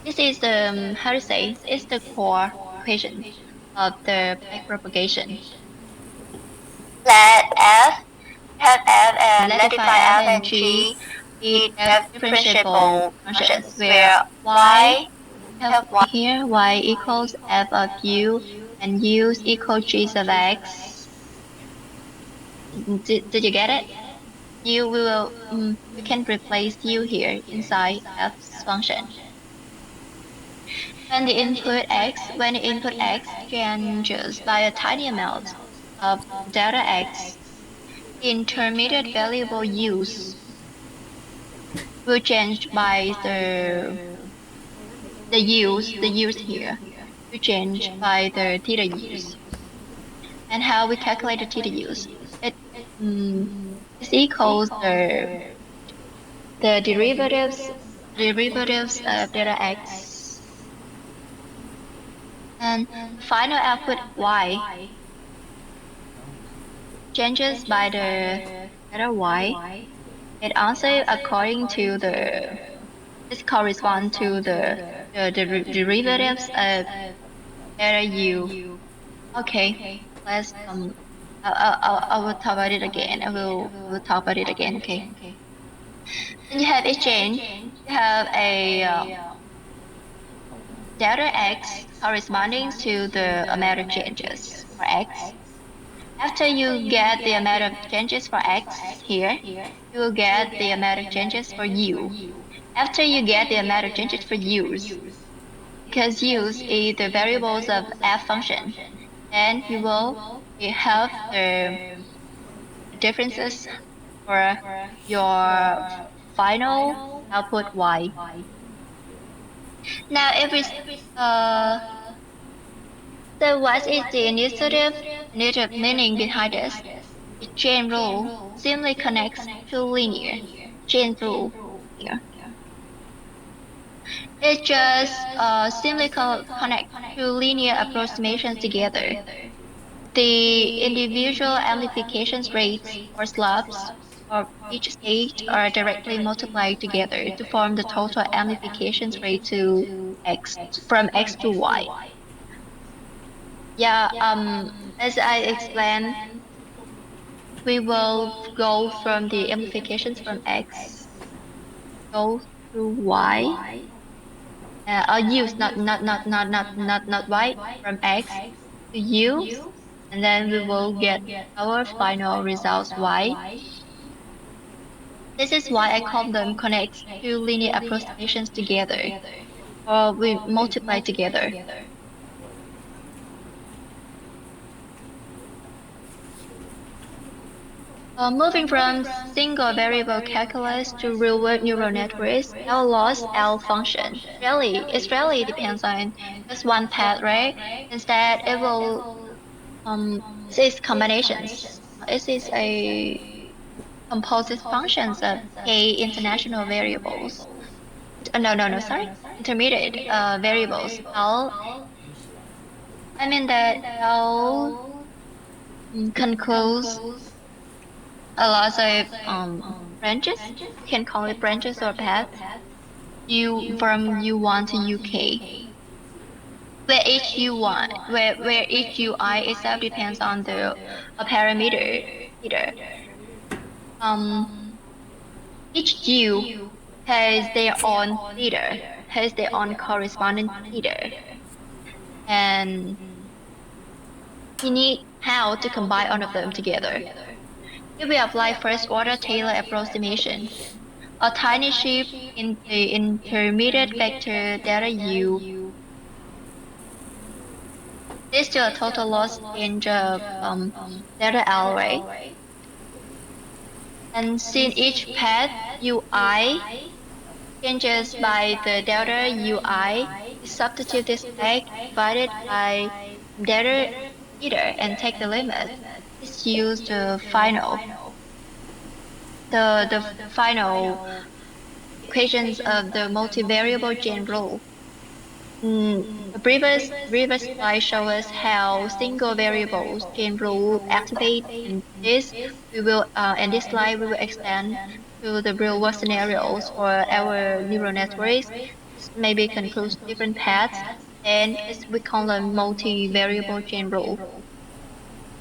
This is the how to say, it's the core equation of the backpropagation. Let F have F and Let letify F and G be have differentiable functions where y have here y equals f of u and u equals g of x. Did you get it? We can replace u here inside f's function. When the input x changes by a tiny amount of delta x, the intermediate variable u's will change by the u's here will change by the theta u's. And how we calculate the theta u's? It is equals the derivatives of delta x, and the final output y changes by the delta y. It also according to this corresponds to the derivatives of delta u. Okay, let's I will talk about it again. I will talk about it again. Okay. When you have a chain, you have a delta x corresponding to the amount of changes for x. After you get the amount of changes for x here, you will get the amount of changes for u. After you get the amount of changes for u's, because u's is the variables of f function, then you will have the differences for your final output y. Now, so what is the initiative meaning behind this? The chain rule simply connects two linear chain rule here. It just simply connect two linear approximations together. The individual amplifications rates or slopes of each stage are directly multiplied together to form the total amplifications rate to x from x to y. Yeah, as I explained, we will go from the amplifications from x, go to y, use not y, from x to u, and then we will get our final results y. This is why I call them connect two linear approximations together, or we multiply together. Moving from single variable calculus to real-world neural networks, our loss L function really depends on just one path, right? Instead, it will this is combinations. This is a composite functions of k international variables. Sorry, intermediate variables. I mean that L concludes a lot of branches. You can call it branches or paths. From U1 to UK. Where each UI itself depends on the a parameter either. Each U has their own theta, has their own corresponding theta, and you need how to combine all of them together. If we apply first-order Taylor approximation, a tiny shift in the intermediate vector delta U leads to a total loss change of delta L, right? And since each path UI changes by the delta UI, we substitute this back divided by delta theta and take the limit. Let's use the final equations of the multivariable chain rule. The previous slide shows us how single variables chain rule activate, and this slide we will extend to the real world scenarios for our neural networks. This maybe concludes different paths, and we call them multivariable chain rule.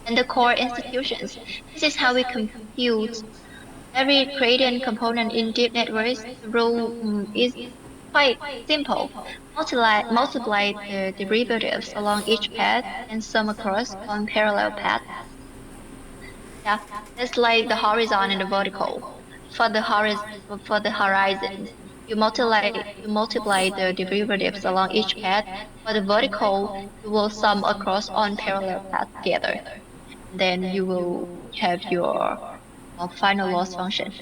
And the core institutions. This is how we compute every gradient component in deep networks. The rule is quite simple. Multiply the derivatives along each path and sum across on parallel paths. Yeah, it's like the horizon and the vertical. For the horizon, you multiply the derivatives along each path. For the vertical, you will sum across on parallel paths together. Then you will have your final loss function.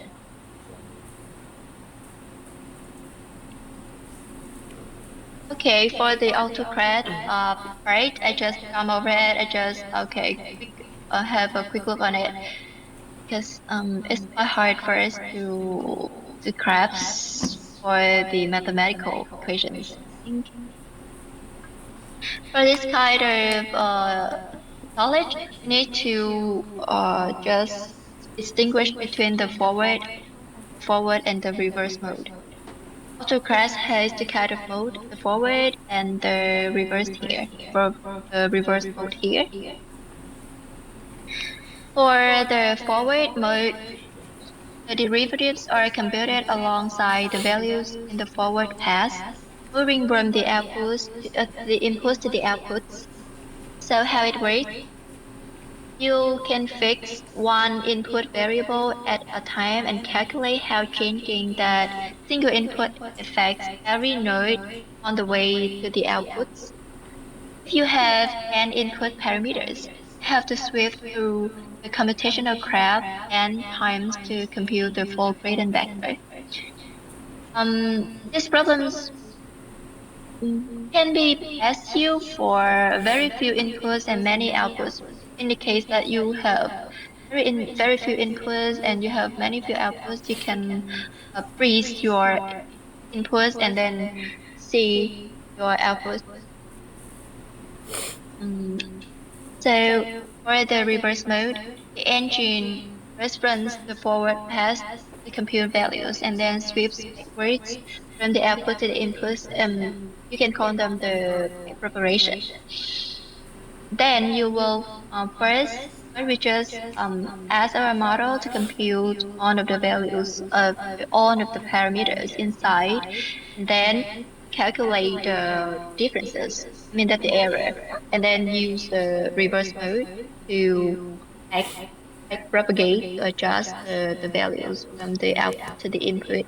Okay, for the AutoCAD part, I just come over it. Have a quick look on it because it's quite hard for us to grasp for the mathematical equations. For this kind of knowledge, you need to just distinguish between the forward and the reverse mode. AutoCAD has the kind of mode, the forward and the reverse here, for the reverse mode here. For the forward mode, The derivatives are computed alongside the values in the forward pass, moving from the inputs to the outputs. So how it works? You can fix one input variable at a time and calculate how changing that single input affects every node on the way to the outputs. If you have n input parameters, you have to sweep through the computational graph n times to compute the full gradient vector. These problems can be SU for very few inputs and many outputs. In the case that you have very few inputs and you have many few outputs, you can freeze your inputs and then see your outputs. So for the reverse mode, the engine first runs the forward pass to compute values and then sweeps backwards from the output to the inputs. You can call them the preparation. Then you will first we just ask our model to compute all of the values of all of the parameters inside, and then calculate the differences. I mean that the error, and then use the reverse mode to back, propagate to adjust the values from the output to the input.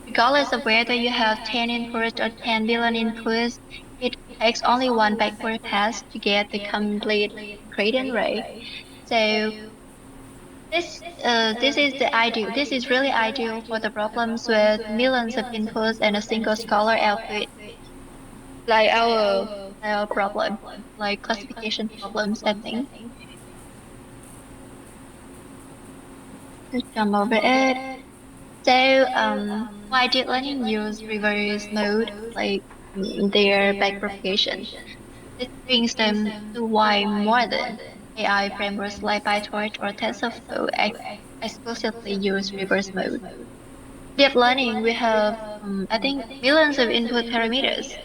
Regardless of whether you have 10 inputs or 10 billion inputs, it takes only one backward pass to get the complete gradient array. So this is the ideal. This is really ideal for the problems with millions of inputs and a single scalar output, like our problem, like classification problems, I think. Let's jump over it. So why deep learning use reverse mode, like their backpropagation? This brings them to why more than AI frameworks like PyTorch or TensorFlow exclusively use reverse mode. Deep learning, we have, I think, millions of input parameters,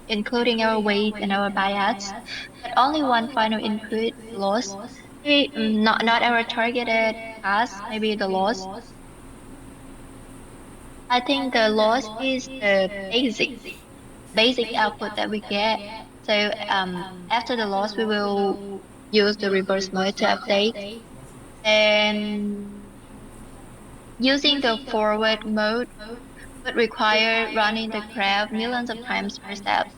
including our weight and our bias, but only one final input loss. Maybe not our targeted pass, maybe the loss. I think the loss is the basic output that we get. So after the loss, we will use the reverse mode to update. And using the forward mode would require running the graph millions of times per step.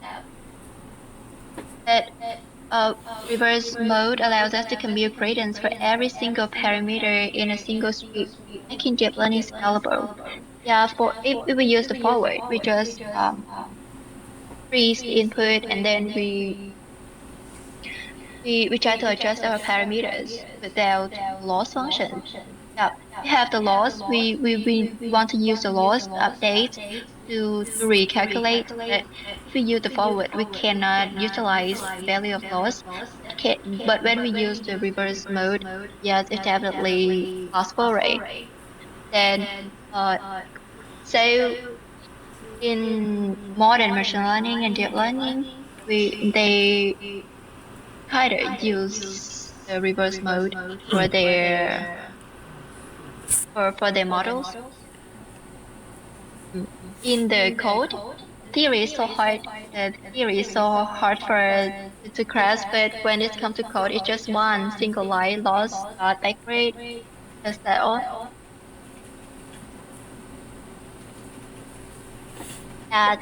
But reverse mode allows us to compute gradients for every single parameter in a single sweep, making deep learning scalable. Yeah, if we use the forward, we just freeze the input and then we try to adjust our parameters without loss function. Yeah, we have the loss. We want to use the loss update to recalculate. But if we use the forward, we cannot utilize the value of loss. But when we use the reverse mode, yes, it's definitely possible, right? Then, so in modern machine learning and deep learning, they kind of use the reverse mode for their models. In the code, theory is so hard. The theory is so hard for to grasp, but when it comes to code, it's just one single line: loss dot backward. Just that all. That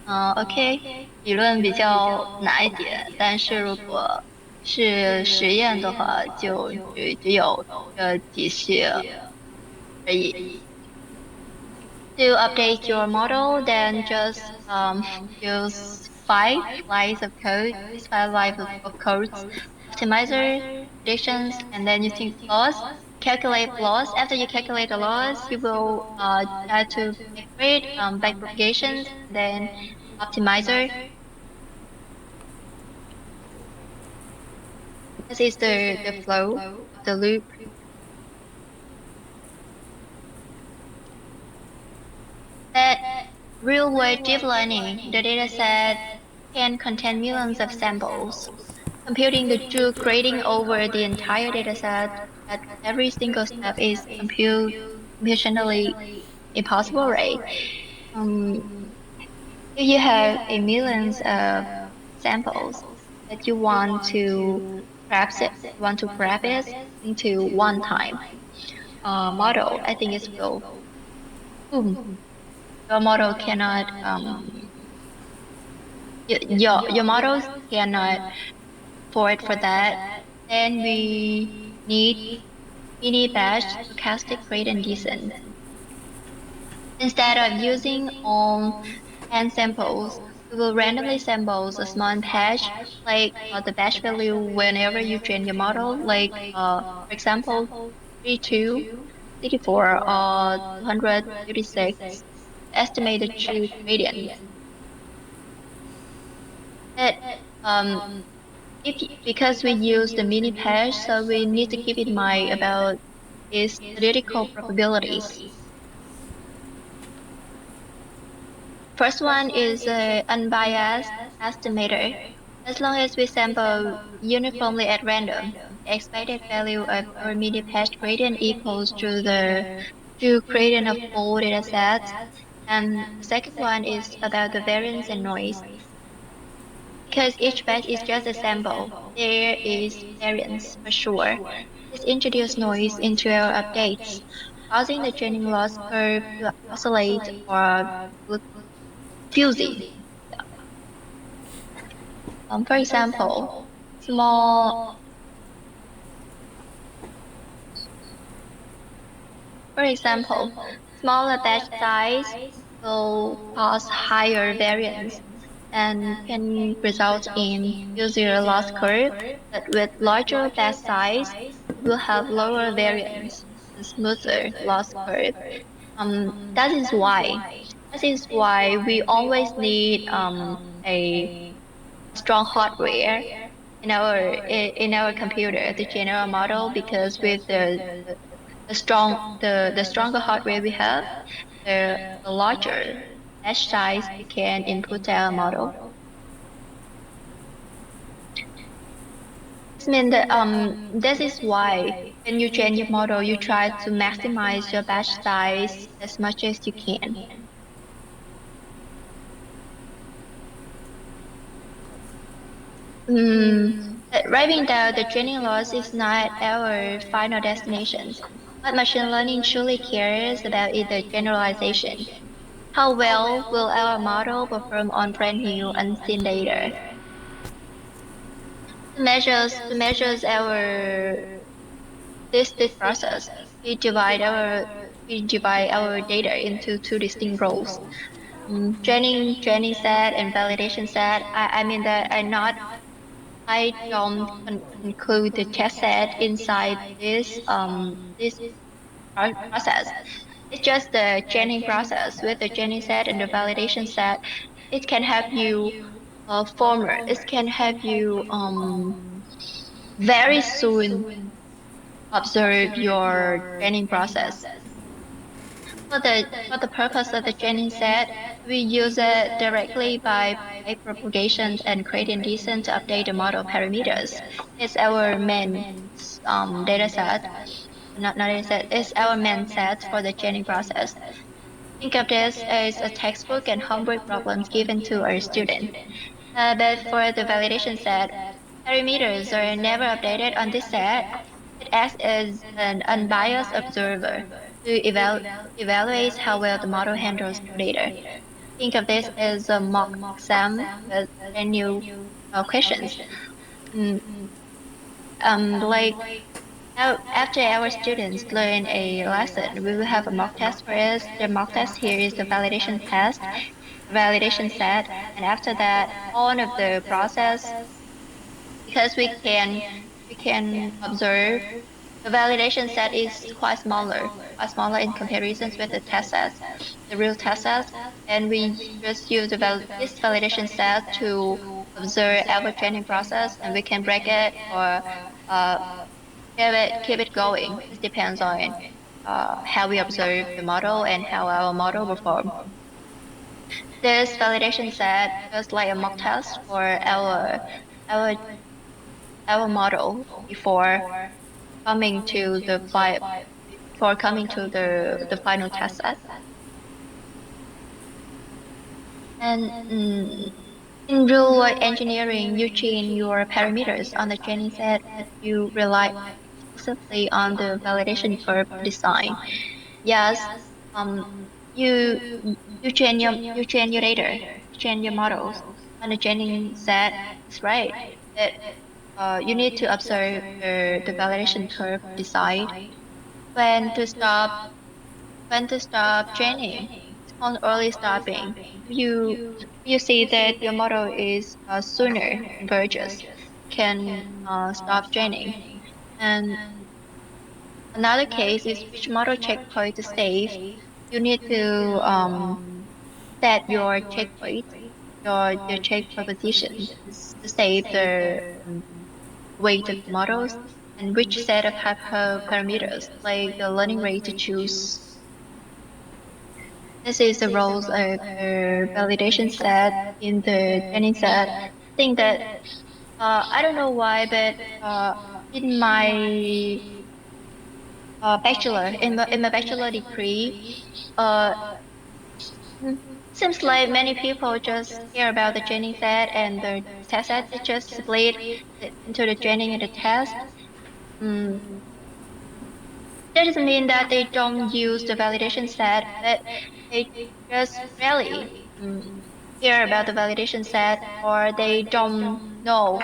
OK，理论比较难一点，但是如果是实验的话，就只有几序而已。To update your model, then just use 5 lines of code, 5 lines of codes, optimizer, predictions, and then using loss. Calculate loss. After you calculate the loss, you will try to grade backpropagations, then optimizer. This is the flow, the loop. That real-world deep learning, the dataset can contain millions of samples. Computing the true grading over the entire dataset that every single step is computationally impossible, right? Um, if you have a millions of samples that you want to grab it into one time model, I think it will boom. Your model cannot your models cannot afford for that. Then we need mini batch stochastic gradient descent. Instead of using all 10 samples, we will randomly sample a small batch, like the batch value whenever you train your model, like for example 32, 64, or 236 estimated true gradient. That if because we use the mini patch, so we need to keep in mind about its theoretical probabilities. First one is an unbiased estimator. As long as we sample uniformly at random, the expected value of our mini patch gradient equals to the true gradient of all data sets. And the second one is about the variance and noise. Because each batch is just a sample, there is variance for sure. This introduces noise into our updates, causing the training loss curve to oscillate or fuzzy. For example, small, for example, smaller batch size will cause higher variance and can result in user loss curve, but with larger batch size, it will have lower variance and smoother loss curve. That is why. That is why we always need a strong hardware in our computer to train our model, because with the stronger hardware we have, the larger batch size we can input our model. This means that this is why when you train your model, you try to maximize your batch size as much as you can. Writing down the training loss is not our final destination. What machine learning truly cares about is the generalization. How well will our model perform on brand new unseen data? To measures our this process, we divide our data into two distinct roles. Training set and validation set. I mean that I don't include the test set inside this process. It's just the training process. With the training set and the validation set, it can help you it can help you very soon observe your training process. For the purpose of the training set, we use it directly by propagation and gradient descent to update the model parameters. It's our main data set, not data set, it's our main set for the training process. Think of this as a textbook and homework problems given to our student. But for the validation set, parameters are never updated on this set. It acts as an unbiased observer to evaluate how well the model handles new data. Think of this as a mock exam with brand new questions. Mm, like after our students learn a lesson, we will have a mock test for us. The mock test here is the validation test, validation set, and after that, all of the process, because we can observe the validation set is quite smaller in comparisons with the test sets, the real test sets, and we just use this validation set to observe our training process, and we can break it or uh, keep it going. It depends on how we observe the model and how our model perform. This validation set was like a mock test for our our model before coming to the final test set. And in real-world engineering, you train your parameters on the training set, but you rely exclusively on the validation curve design. Yes, you train your data, you train your models on the training set. It's right, but you need to observe the validation curve, decide when to stop training. It's called early stopping. You see that your model is sooner converges, can stop training. And another case is which model checkpoint to save. You need to set your checkpoint, your checkpoint position to save the weight of the models and which set of hyperparameters, like the learning rate to choose. This is the roles of the validation set in the training set. I think that I don't know why, but in my in my bachelor degree, uh, seems like many people just care about the training set and the test set. They just split it into the training and the test. Mm, that doesn't mean that they don't use the validation set, but they just really care about the validation set, or they don't know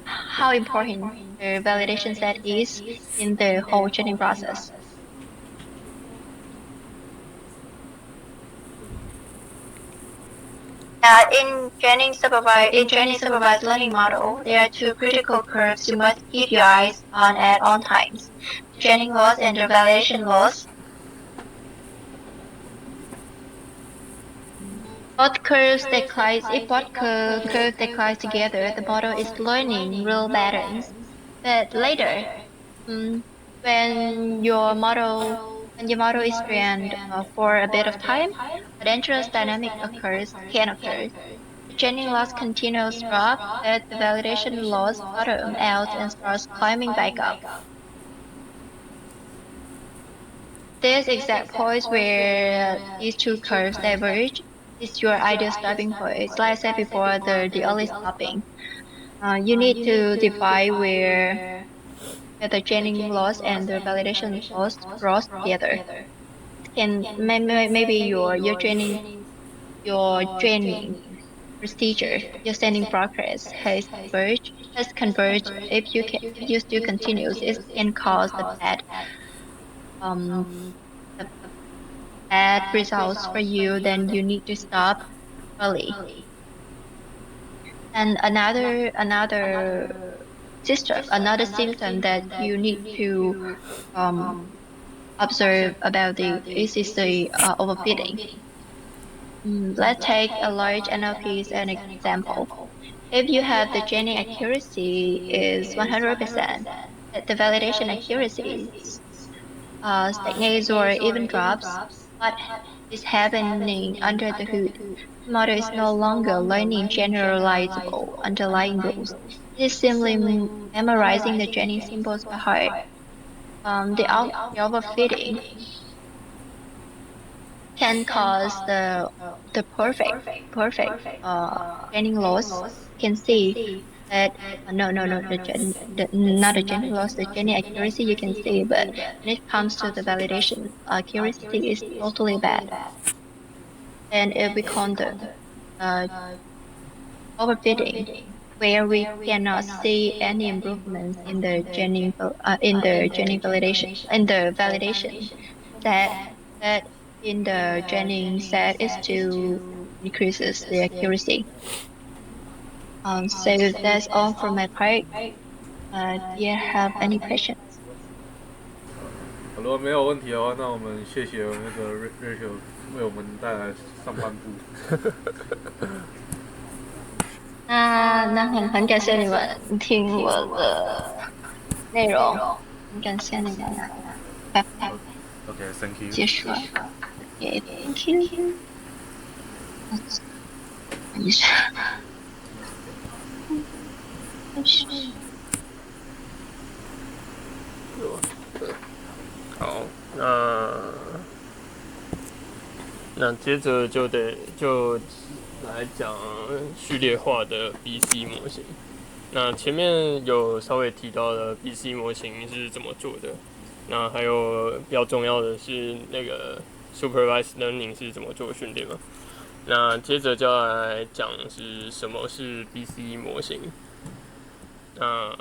how important the validation set is in the whole training process. In training supervised learning model, there are two critical curves you must keep your eyes on at all times: the training loss and the validation loss. Both curves decline. If both curves decline together, the model is learning real patterns. But later, when your model is trained for a bit of time, a dangerous dynamic can occur. The training loss continues drop, but the validation loss bottom out and starts climbing back up. This exact point where these two curves diverge is your ideal stopping point. It's like I said before, the early stopping. You need to divide where the training loss and the validation loss cross together. Maybe your training procedure, your standing progress has converged. If you still continues, it can cause um the bad results for you. Then you need to stop early. And another symptom that you need to observe about is the overfitting. Let's take a large NLP as an example. If you have the training accuracy is 100%, the validation accuracy stagnates or even drops, what is happening under the hood? The model is no longer learning generalizable underlying rules. It is simply memorizing the training symbols by heart. The overfitting can cause the perfect training loss. You can see that no not the training loss, the training accuracy you can see, but when it comes to the validation, accuracy is totally bad, and it becomes the uh, overfitting, where we cannot see any improvements in the training validation that that in the training set is to increases the accuracy. So that's all from my part. Do you have any questions? 如果没有问题的话，那我们谢谢那个 Rachel 为我们带来上半部。那很感谢你们听我的内容，很感谢你们，拜拜。OK，Thank you。结束了。OK，Thank you。没事。没事。那接着就来讲序列化的 BC 模型。那前面有稍微提到的 BC 模型是怎么做的，那还有比较重要的是那个 supervised learning 是怎么做训练嘛？那接着就要来讲是什么是 BC 模型。那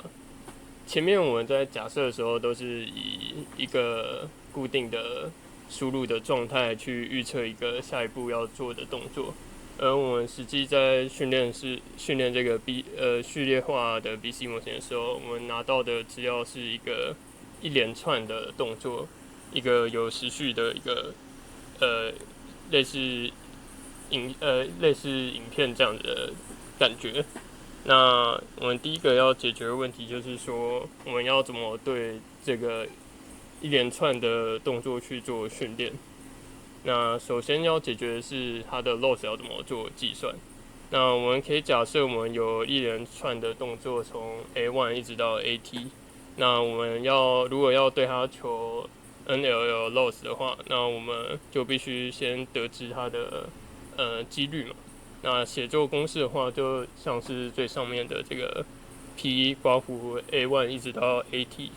前面我们在假设的时候都是以一个固定的输入的状态去预测一个下一步要做的动作，而我们实际在训练这个序列化的 BC 模型的时候，我们拿到的资料是一连串的动作，一个有时序的一个类似影片这样的感觉。那我们第一个要解决的问题就是说，我们要怎么对这个一连串的动作去做训练？那首先要解决的是它的 loss 要怎么做计算。那我们可以假设我们有一连串的动作从 A1 一直到 AT， 那我们如果要对它求 NLL loss 的话，那我们就必须先得知它的几率嘛。那写作公式的话，就像是最上面的这个 P 括弧 A1 一直到 AT。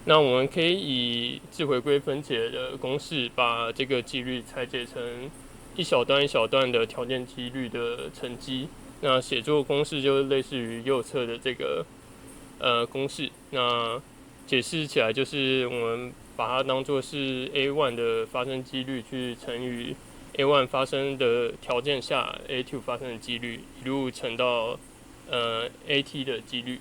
那我们可以以自回归分解的公式，把这个几率拆解成一小段一小段的条件几率的乘积。那写作公式就类似于右侧的这个公式。那解释起来就是我们把它当作是 A1 的发生几率去乘以A1 发生的条件下 A2 发生的几率，一路乘到AT 的几率。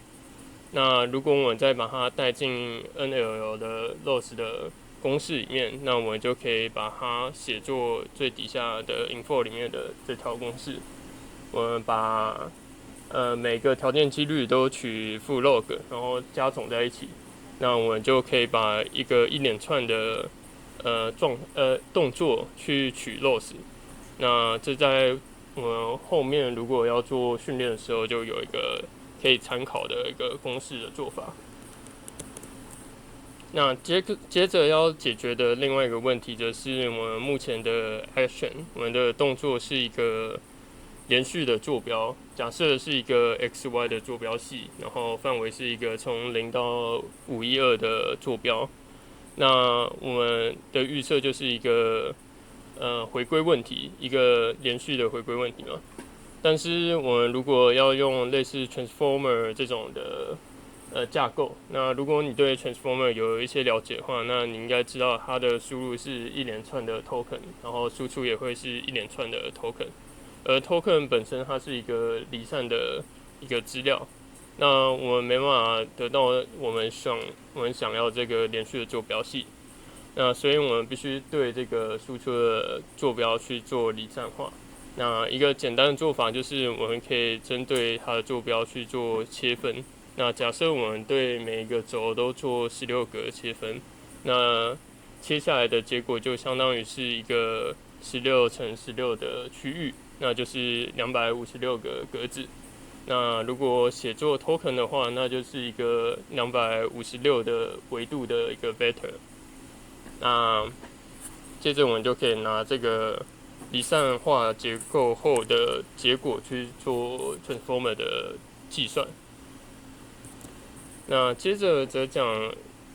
那如果我们再把它带进 NLL 的 loss 的公式里面，那我们就可以把它写作最底下的 info 里面的这条公式。我们把每个条件几率都取负 log， 然后加总在一起，那我们就可以把一连串的动作去取 loss。那这在我们后面如果要做训练的时候，就有一个可以参考的一个公式的做法。那接着要解决的另外一个问题，就是我们目前的 action， 我们的动作是一个连续的坐标，假设是一个 XY 的坐标系，然后范围是一个从0到512的坐标。那我们的预测就是一个回归问题，一个连续的回归问题嘛。但是我们如果要用类似 transformer 这种的架构，那如果你对 transformer 有一些了解的话，那你应该知道它的输入是一连串的 token， 然后输出也会是一连串的 token， 而 token 本身它是一个离散的一个资料，那我们没办法得到我们想要这个连续的坐标系，那所以我们必须对这个输出的坐标去做离散化。那一个简单的做法就是我们可以针对它的坐标去做切分。那假设我们对每一个轴都做16格切分，那切下来的结果就相当于是一个16乘16的区域，那就是256个格子。那如果写作 token 的话，那就是一个256的维度的一个 vector。那接着我们就可以拿这个离散化结构后的结果去做 transformer 的计算。那接着则讲，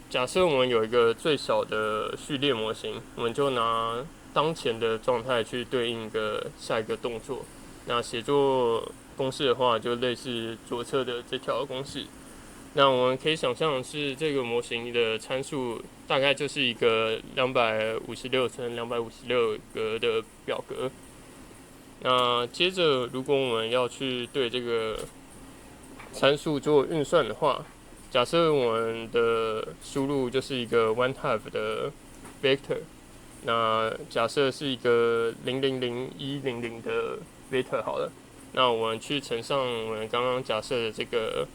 假设我们有一个最小的序列模型，我们就拿当前的状态去对应下一个动作。那写作公式的话，就类似左侧的这条公式。那我们可以想象是这个模型的参数大概就是一个256乘256格的表格。那接着，如果我们要去对这个参数做运算的话，假设我们的输入就是一个 1/2 的 vector， 那假设是一个000100的 vector 好了，那我们去乘上我们刚刚假设的这个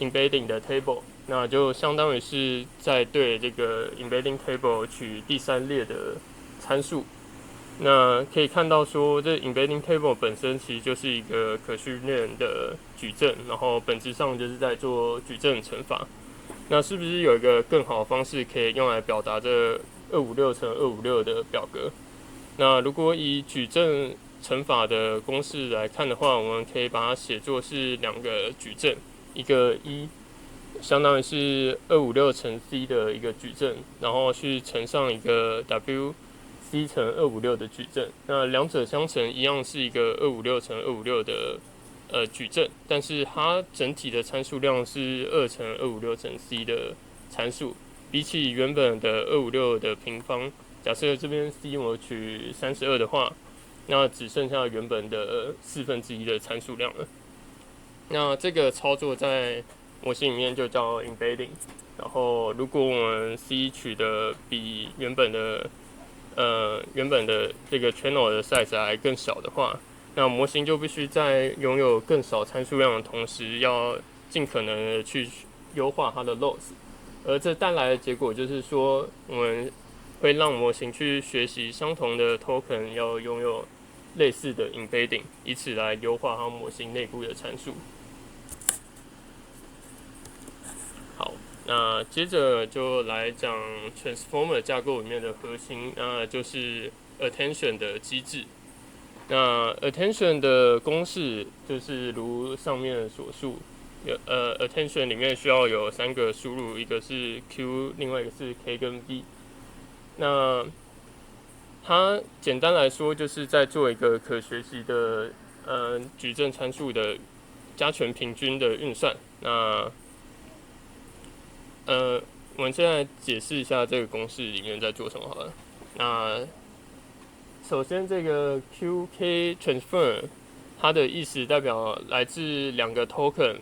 embedding 的 table， 那就相当于是在对这个 embedding table 取第3列的参数。那可以看到说，这 embedding table 本身其实就是一个可训练的矩阵，然后本质上就是在做矩阵乘法。那是不是有一个更好的方式可以用来表达这256乘256的表格？那如果以矩阵乘法的公式来看的话，我们可以把它写作是2个矩阵，一个相当于是256乘 c 的一个矩阵，然后去乘上一个 wc 乘256的矩阵。那两者相乘一样是一个256乘256的矩阵，但是它整体的参数量是2乘256乘 c 的参数，比起原本的256的平方，假设这边 c 我取32的话，那只剩下原本的1/4的参数量了。那这个操作在模型里面就叫 embedding。然后如果我们 c 取的比原本的这个 channel 的 size 还更小的话，那模型就必须在拥有更少参数量的同时，要尽可能的去优化它的 loss。而这带来的结果就是说，我们会让模型去学习相同的 token 要拥有类似的 embedding， 以此来优化它模型内部的参数。好，那接着就来讲 transformer 架构里面的核心，那就是 attention 的机制。那 attention 的公式就是如上面所述，attention 里面需要有3个输入，一个是 Q， 另外一个是 K 跟 V。那它简单来说就是在做一个可学习的矩阵参数的加权平均的运算。那我们现在解释一下这个公式里面在做什么好了。那首先，这个 QK transform 它的意思代表来自2个 token，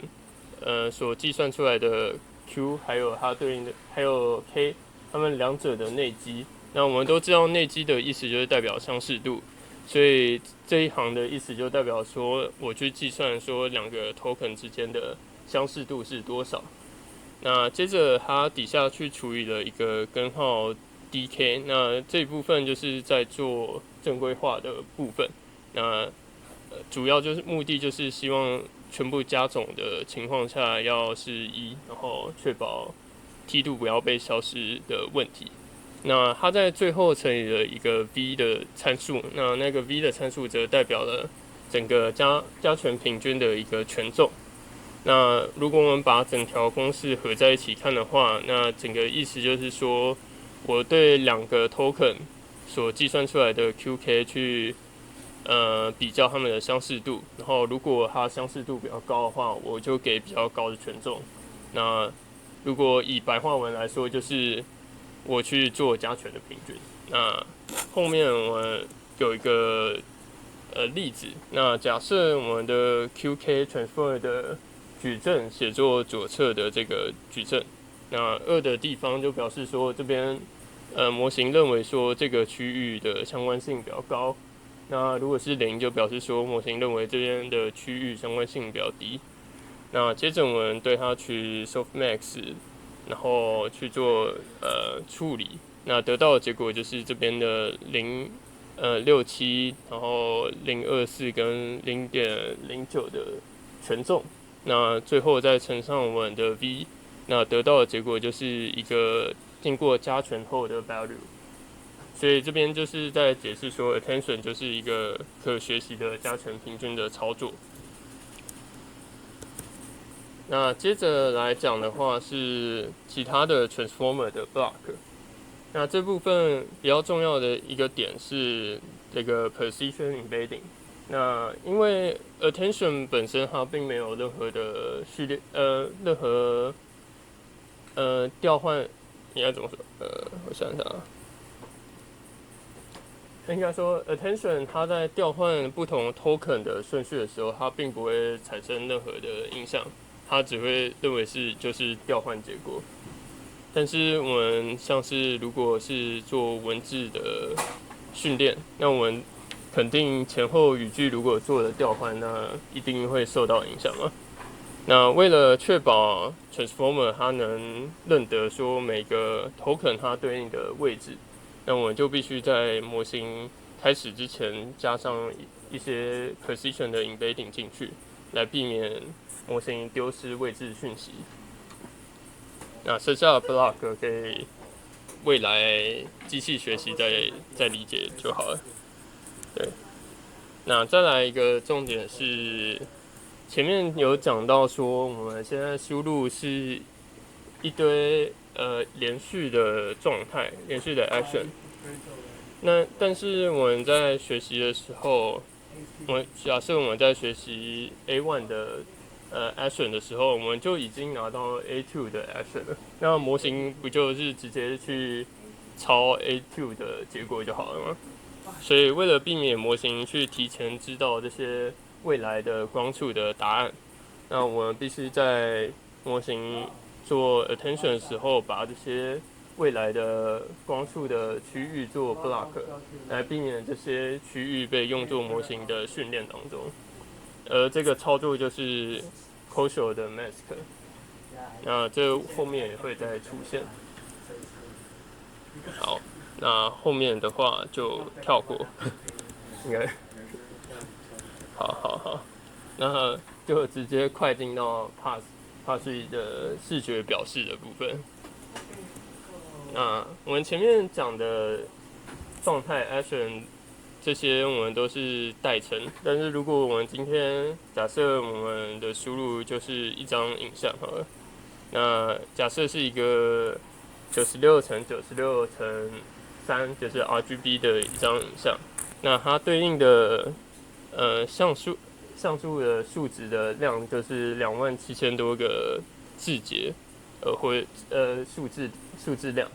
所计算出来的 Q 还有它对应的还有 K， 它们两者的内积。那我们都知道内积的意思就是代表相似度，所以这一行的意思就代表说我去计算说2个 token 之间的相似度是多少。那接着它底下去处理了一个根号 DK， 那这一部分就是在做正规化的部分。那主要就是目的就是希望全部加总的情况下要是1，然后确保梯度不要被消失的问题。那它在最后乘以了一个 v 的参数，那个 v 的参数则代表了整个加权平均的一个权重。那如果我们把整条公式合在一起看的话，那整个意思就是说，我对2个 token 所计算出来的 QK 去比较它们的相似度，然后如果它相似度比较高的话，我就给比较高的权重。那如果以白话文来说，就是我去做加权的平均。那后面我们有一个例子，那假设我们的 QK transform 的矩阵写作左侧的这个矩阵，那2的地方就表示说这边模型认为说这个区域的相关性比较高，那如果是0就表示说模型认为这边的区域相关性比较低。那接着我们对它取 softmax， 然后去做处理，那得到的结果就是这边的0.67，然后0.24跟0.09的权重。那最后再乘上我们的 v， 那得到的结果就是一个经过加权后的 value。所以这边就是在解释说 attention 就是一个可学习的加权平均的操作。那接着来讲的话是其他的 transformer 的 block。那这部分比较重要的一个点是这个 precision embedding。那因为 attention 本身它并没有任何的任何调换，应该怎么说？我想想啊，应该说 attention 它在调换不同 token 的顺序的时候，它并不会产生任何的影响，它只会认为就是调换结果。但是我们像是如果是做文字的训练，那我们肯定前后语句如果做了调换，那一定会受到影响嘛。那为了确保 transformer 它能认得说每个 token 它对应的位置，那我们就必须在模型开始之前加上一些 precision 的 embedding 进去，来避免模型丢失位置讯息。那剩下的 block 可以未来机器学习再理解就好了。对，那再来一个重点是，前面有讲到说，我们现在输入是一堆连续的状态，连续的 action。那但是我们在学习的时候，假设我们在学习 A1 的action 的时候，我们就已经拿到 A2 的 action 了。那模型不就是直接去抄 A2 的结果就好了吗？所以为了避免模型去提前知道这些未来的光束的答案，那我们必须在模型做 attention 的时候，把这些未来的光束的区域做 block， 来避免这些区域被用作模型的训练当中。而这个操作就是 causal 的 mask， 那这后面也会再出现。好，那后面的话就跳过，应该，好，那就直接快进到 pass 的视觉表示的部分。那我们前面讲的状态 action 这些我们都是代称，但是如果我们今天假设我们的输入就是一张影像好了，那假设是一个96×96×3，就是 RGB 的一张影像，那它对应的像素的数值的量就是27000多个字节，或数字量，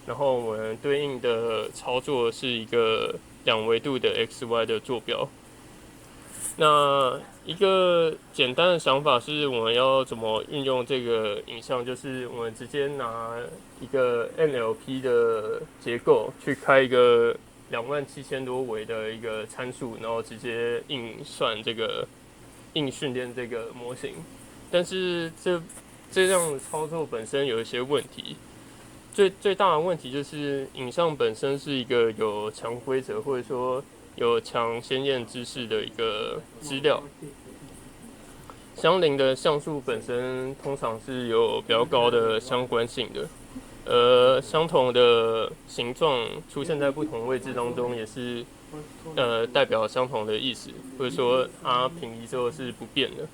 然后我们对应的操作是一个2维度的 XY 的坐标。那一个简单的想法是，我们要怎么运用这个影像，就是我们直接拿一个 NLP 的结构去开一个27000多维的一个参数，然后直接硬训练这个模型。但是这样的操作本身有一些问题，最大的问题就是影像本身是一个有强规则或者说有强鲜艳知识的一个资料，相邻的像素本身通常是有比较高的相关性的，相同的形状出现在不同位置当中也是代表相同的意思，或者说它平移之后是不变的。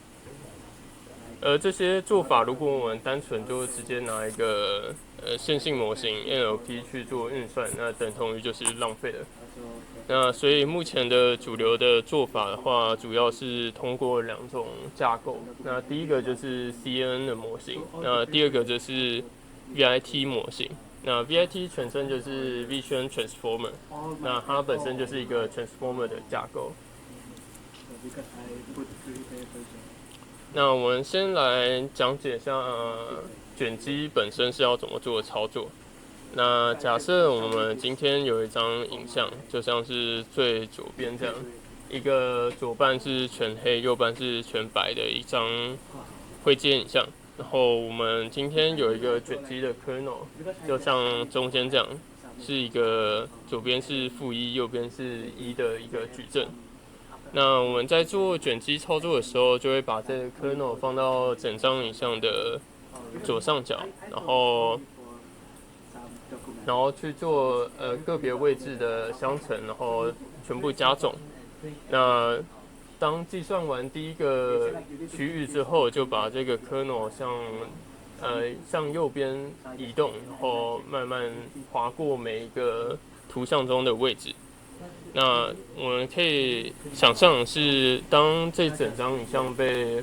这些做法，如果我们单纯就直接拿一个线性模型 NLP 去做运算，那等同于就是浪费了。那所以目前的主流的做法的话，主要是通过2种架构。那第一个就是 CNN 的模型，那第二个就是 VIT 模型。那 VIT 全称就是 Vision Transformer， 那它本身就是一个 Transformer 的架构。那我们先来讲解一下卷积本身是要怎么做的操作。那假设我们今天有一张影像，就像是最左边这样，一个左半是全黑，右半是全白的一张灰阶影像。然后我们今天有一个卷积的 kernel， 就像中间这样，是一个左边是-1，右边是1的一个矩阵。那我们在做卷积操作的时候，就会把这个 kernel 放到整张影像的左上角，然后去做个别位置的相乘，然后全部加总。那当计算完第一个区域之后，就把这个 kernel 向右边移动，然后慢慢划过每一个图像中的位置。那我们可以想象是，当这整张影像被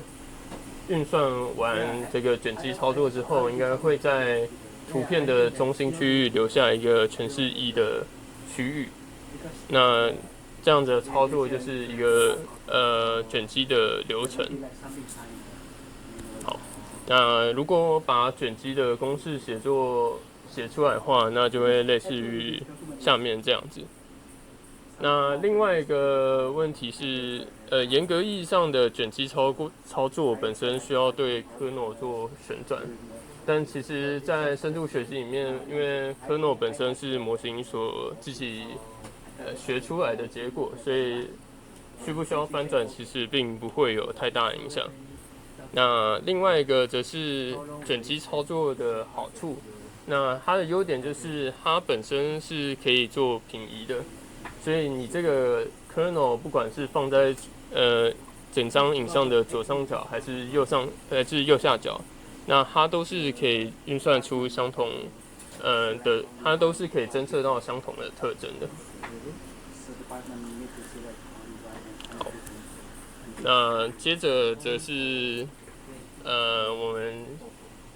运算完这个卷积操作之后，应该会在图片的中心区域留下一个全是1的区域。那这样子的操作就是一个卷积的流程。好，那如果我把卷积的公式写出来的话，那就会类似于下面这样子。那另外一个问题是，严格意义上的卷积操作本身需要对 kernel 做旋转，但其实在深度学习里面，因为 kernel 本身是模型所自己学出来的结果，所以需不需要翻转其实并不会有太大影响。那另外一个则是卷积操作的好处，那它的优点就是它本身是可以做平移的。所以你这个 kernel 不管是放在整张影像的左上角还是右下角，那它都是可以运算出相同它都是可以侦测到相同的特征的。好，那接着则是我们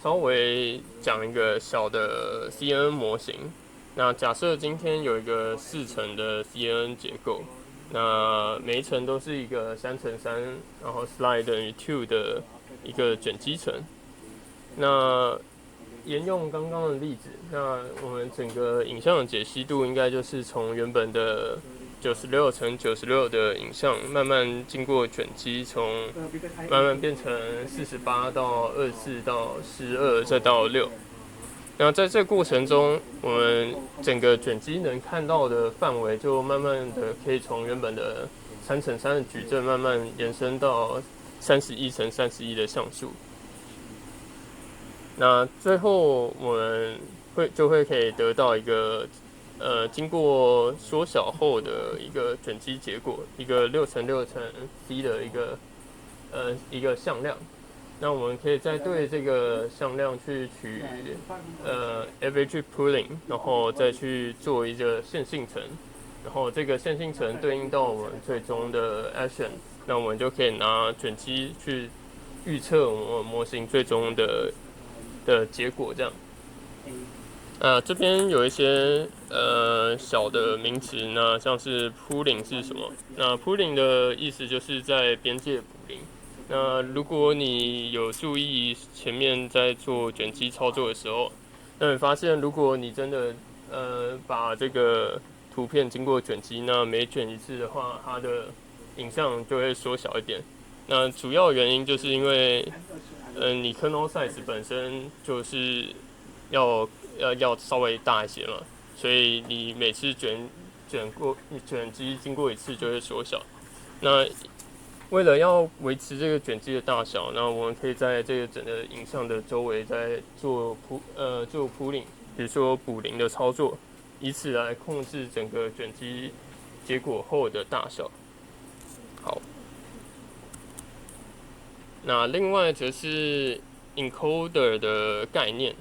稍微讲一个小的 CNN 模型。那假设今天有一个4层的 CNN 结构，那每一层都是一个3×3，然后 slide 等于 2 的一个卷积层。那沿用刚刚的例子，那我们整个影像的解析度应该就是从原本的96×96的影像，慢慢经过卷积，从慢慢变成48到24到12，再到6。那在这个过程中，我们整个卷积能看到的范围就慢慢的可以从原本的3×3的矩阵慢慢延伸到31×31的像素。那最后我们就会可以得到一个经过缩小后的一个卷积结果，一个6×6×C 的一个向量。那我们可以再对这个向量去取average pooling， 然后再去做一个线性层，然后这个线性层对应到我们最终的 action， 那我们就可以拿卷积去预测我们模型最终的结果这样。这边有一些小的名词，那像是 pooling 是什么？那 pooling 的意思就是在边界补零。那如果你有注意前面在做卷积操作的时候，那你发现如果你真的把这个图片经过卷积，那每卷一次的话，它的影像就会缩小一点。那主要原因就是因为你 kernel size 本身就是要稍微大一些嘛，所以你每次卷积经过一次就会缩小。那为了要维持这个卷积的大小，那我们可以在这个整个影像的周围再做pooling，比如说补零的操作，以此来控制整个卷积结果后的大小。好，那另外则是 encoder 的概念。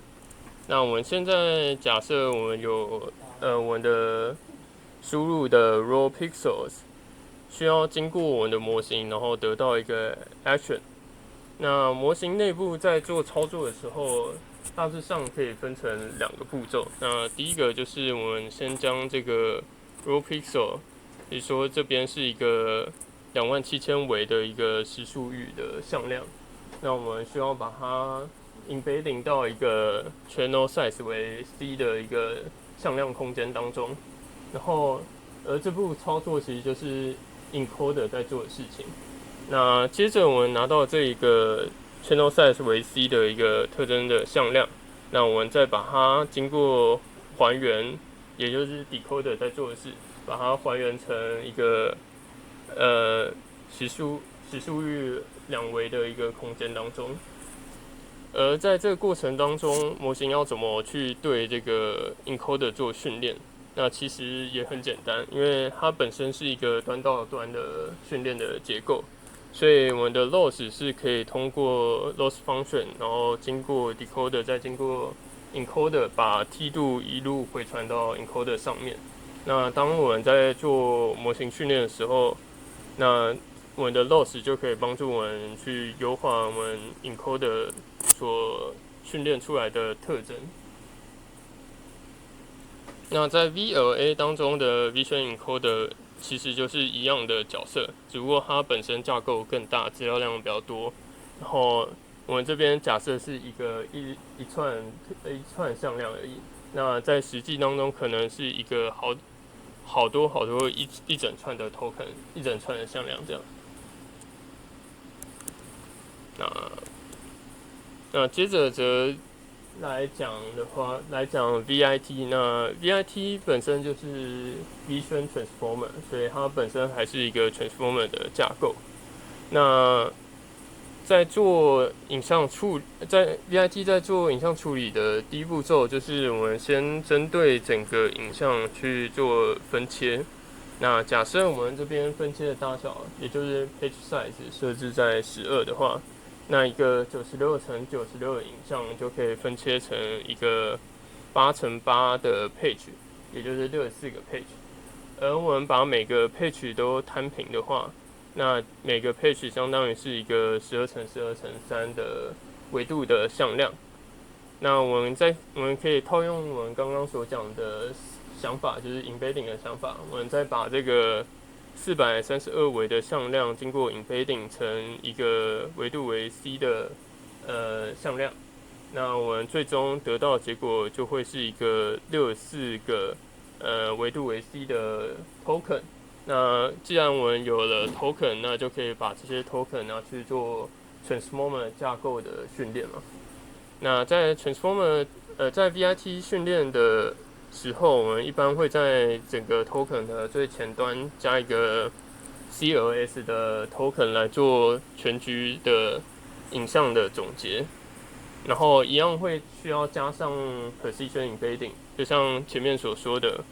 那我们现在假设我们有我们的输入的 raw pixels。需要经过我们的模型，然后得到一个 action。那模型内部在做操作的时候，大致上可以分成2个步骤。那第一个就是我们先将这个 raw pixel， 比如说这边是一个27000维的一个实数域的向量，那我们需要把它 embedding 到一个 channel size 为 C 的一个向量空间当中，然后这步操作其实就是encoder 在做的事情。那接着我们拿到这一个 channel size 为 C 的一个特征的向量，那我们再把它经过还原，也就是 decoder 在做的事，把它还原成一个实数域2维的一个空间当中。而在这个过程当中，模型要怎么去对这个 encoder 做训练？那其实也很简单，因为它本身是一个端到端的训练的结构，所以我们的 loss 是可以通过 loss function， 然后经过 decoder， 再经过 encoder， 把梯度一路回传到 encoder 上面。那当我们在做模型训练的时候，那我们的 loss 就可以帮助我们去优化我们 encoder 所训练出来的特征。那在 VLA 当中的 Vision Encoder 其实就是一样的角色，只不过它本身架构更大，资料量比较多。然后我们这边假设是一串向量而已。那在实际当中，可能是一个好多一整串的 token， 一整串的向量这样。那接着则来讲 VIT， 那 VIT 本身就是 Vision Transformer， 所以它本身还是一个 Transformer 的架构。那在做影像在 VIT 在做影像处理的第一步骤，就是我们先针对整个影像去做分切。那假设我们这边分切的大小，也就是 page size 设置在12的话，那一个96×96的影像就可以分切成一个8×8的 page， 也就是64个 page。而我们把每个 page 都摊平的话，那每个 page 相当于是一个12×12×3的维度的向量。那我们可以套用我们刚刚所讲的想法，就是 embedding 的想法，我们再把这个432维的向量经过 embedding 成一个维度为 c 的向量，那我们最终得到的结果就会是一个64个维度为 c 的 token。那既然我们有了 token， 那就可以把这些 token 拿去做 transformer 架构的训练嘛。那在 transformer 在 VIT 训练的时候，我们一般会在整个 token 的最前端加一个 CLS 的 token 来做全局的影像的总结，然后一样会需要加上 precision embedding， 就像前面所说的，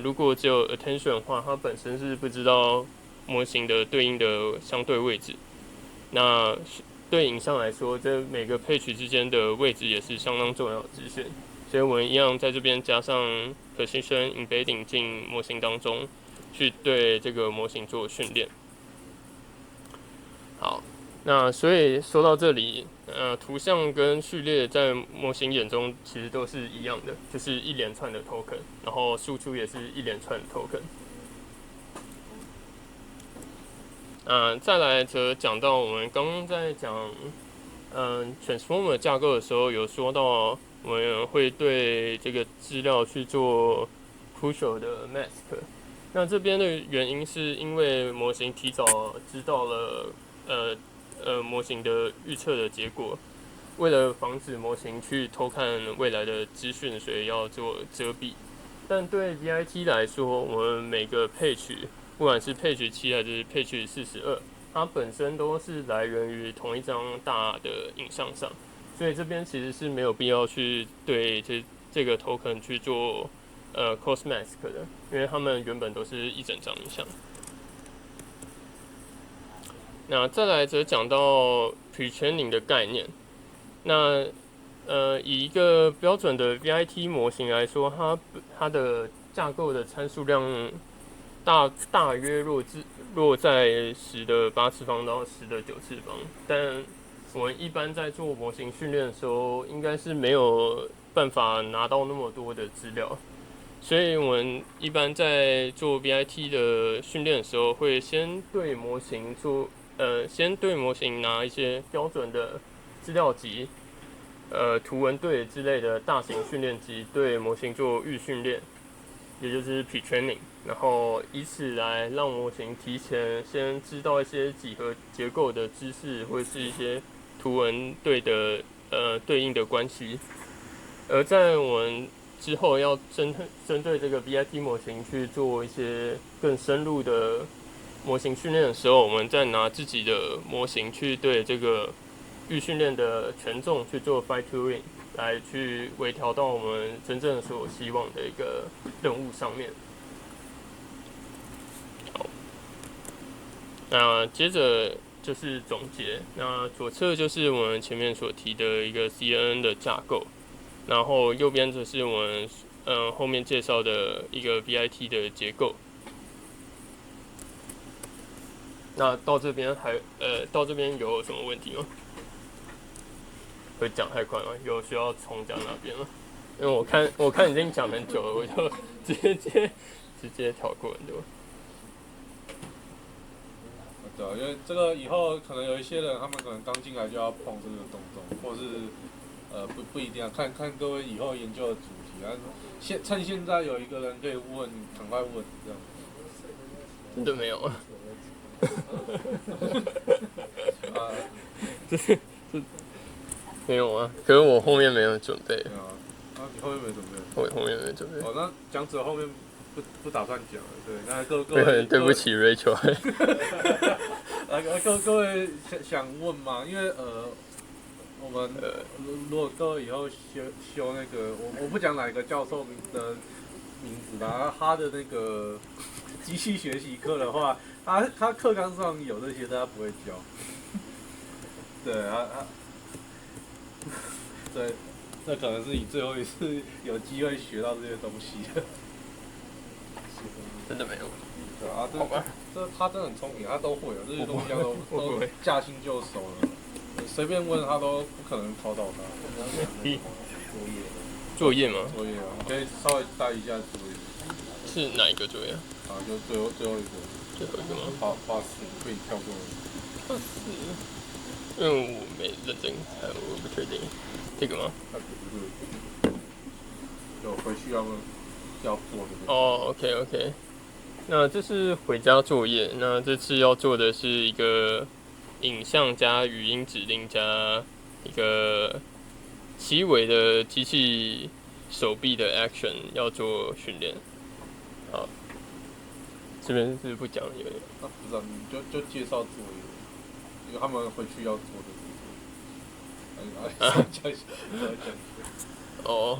如果只有 attention 的话，它本身是不知道模型的对应的相对位置。那对影像来说，这每个page之间的位置也是相当重要的资讯，所以我们一样在这边加上 precision embedding 进模型当中，去对这个模型做训练。好，那所以说到这里，图像跟序列在模型眼中其实都是一样的，就是一连串的 token， 然后输出也是一连串的 token。再来则讲到我们刚刚在讲transformer 架构的时候，有说到我们会对这个资料去做 crucial 的 mask。那这边的原因是因为模型提早知道了模型的预测的结果，为了防止模型去偷看未来的资讯，所以要做遮蔽。但对 VIT 来说，我们每个page，不管是page 7还是page 42，它本身都是来源于同一张大的影像上，所以这边其实是没有必要去对这个 token 去做cross mask 的，因为它们原本都是一整张影像。那再来则讲到 pre-training 的概念。那以一个标准的 VIT 模型来说，它的架构的参数量大约落在10的8次方到10的9次方，但我们一般在做模型训练的时候，应该是没有办法拿到那么多的资料，所以我们一般在做 VIT 的训练的时候，会先对模型拿一些标准的资料集，图文对之类的大型训练集对模型做预训练，也就是 pre-training， 然后以此来让模型提前先知道一些几何结构的知识，或是一些图文对的对应的关系。而在我们之后要针对这个 VIT 模型去做一些更深入的模型训练的时候，我们再拿自己的模型去对这个预训练的权重去做 fine tuning， 来去微调到我们真正所希望的一个任务上面。好，那接着就是总结。那左侧就是我们前面所提的一个 CNN 的架构，然后右边则是我们后面介绍的一个 VIT 的结构。那到这边有什么问题吗？会讲太快吗？有需要重讲哪边吗？因为我看已经讲很久了，我就直接跳过很多。对，因为这个以后可能有一些人，他们可能刚进来就要碰这个动作，或是不一定啊，看各位以后研究的主题啊。趁现在有一个人可以问，赶快问这样。真的没有啊？这没有啊，可是我后面没有准备。对啊，你后面没准备？我后面没准备。哦，那讲者后面不打算讲了，对，那各位对不起 Rachel。各位想问吗？因为我们如果各位以后修那个，我不讲哪个教授的名字啦，他的那个机器学习课的话，他课纲上有这些，但他不会教。对对，这可能是你最后一次有机会学到这些东西的。真的没有。对啊，好吧，这他真的很聪明，他都会了，这些东西他都驾轻就熟了，随便问他都不可能考倒他。作业吗？作业啊，你可以稍微带一下作业。是哪一个作业？啊，就最后一个。最后一个吗？画4可以跳过了。画4，因为我没认真看，我不确定。这个吗？不是，就回去要做这个。哦 ，OK， 那这是回家作业。那这次要做的是一个影像加语音指令加一个七维的机器手臂的 action 要做训练。好，这边是不讲有点。不知道，你就介绍作业，因为他们回去要做的。讲一下。哦。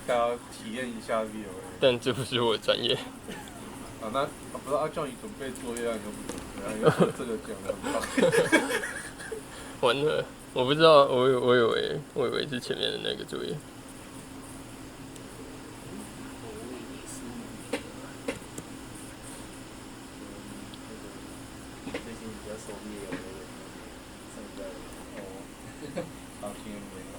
大家体验一下 VR。但这不是我的专业。啊，那不是叫你准备作业，你都不准备，然后这个讲的很棒。完了，我不知道，我以为是前面的那个作业。最近比较熟练有那个上在哦，常听没来。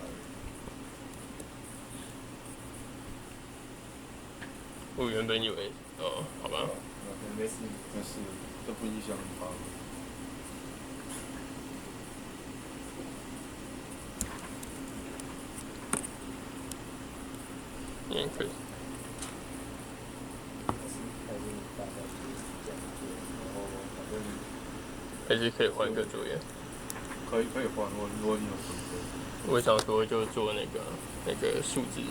我原本以为，哦，好吧。没事，这不影响你吧？也可以。还是可以换个作业。可以换，如果你有准备。我想说就做那个数字人。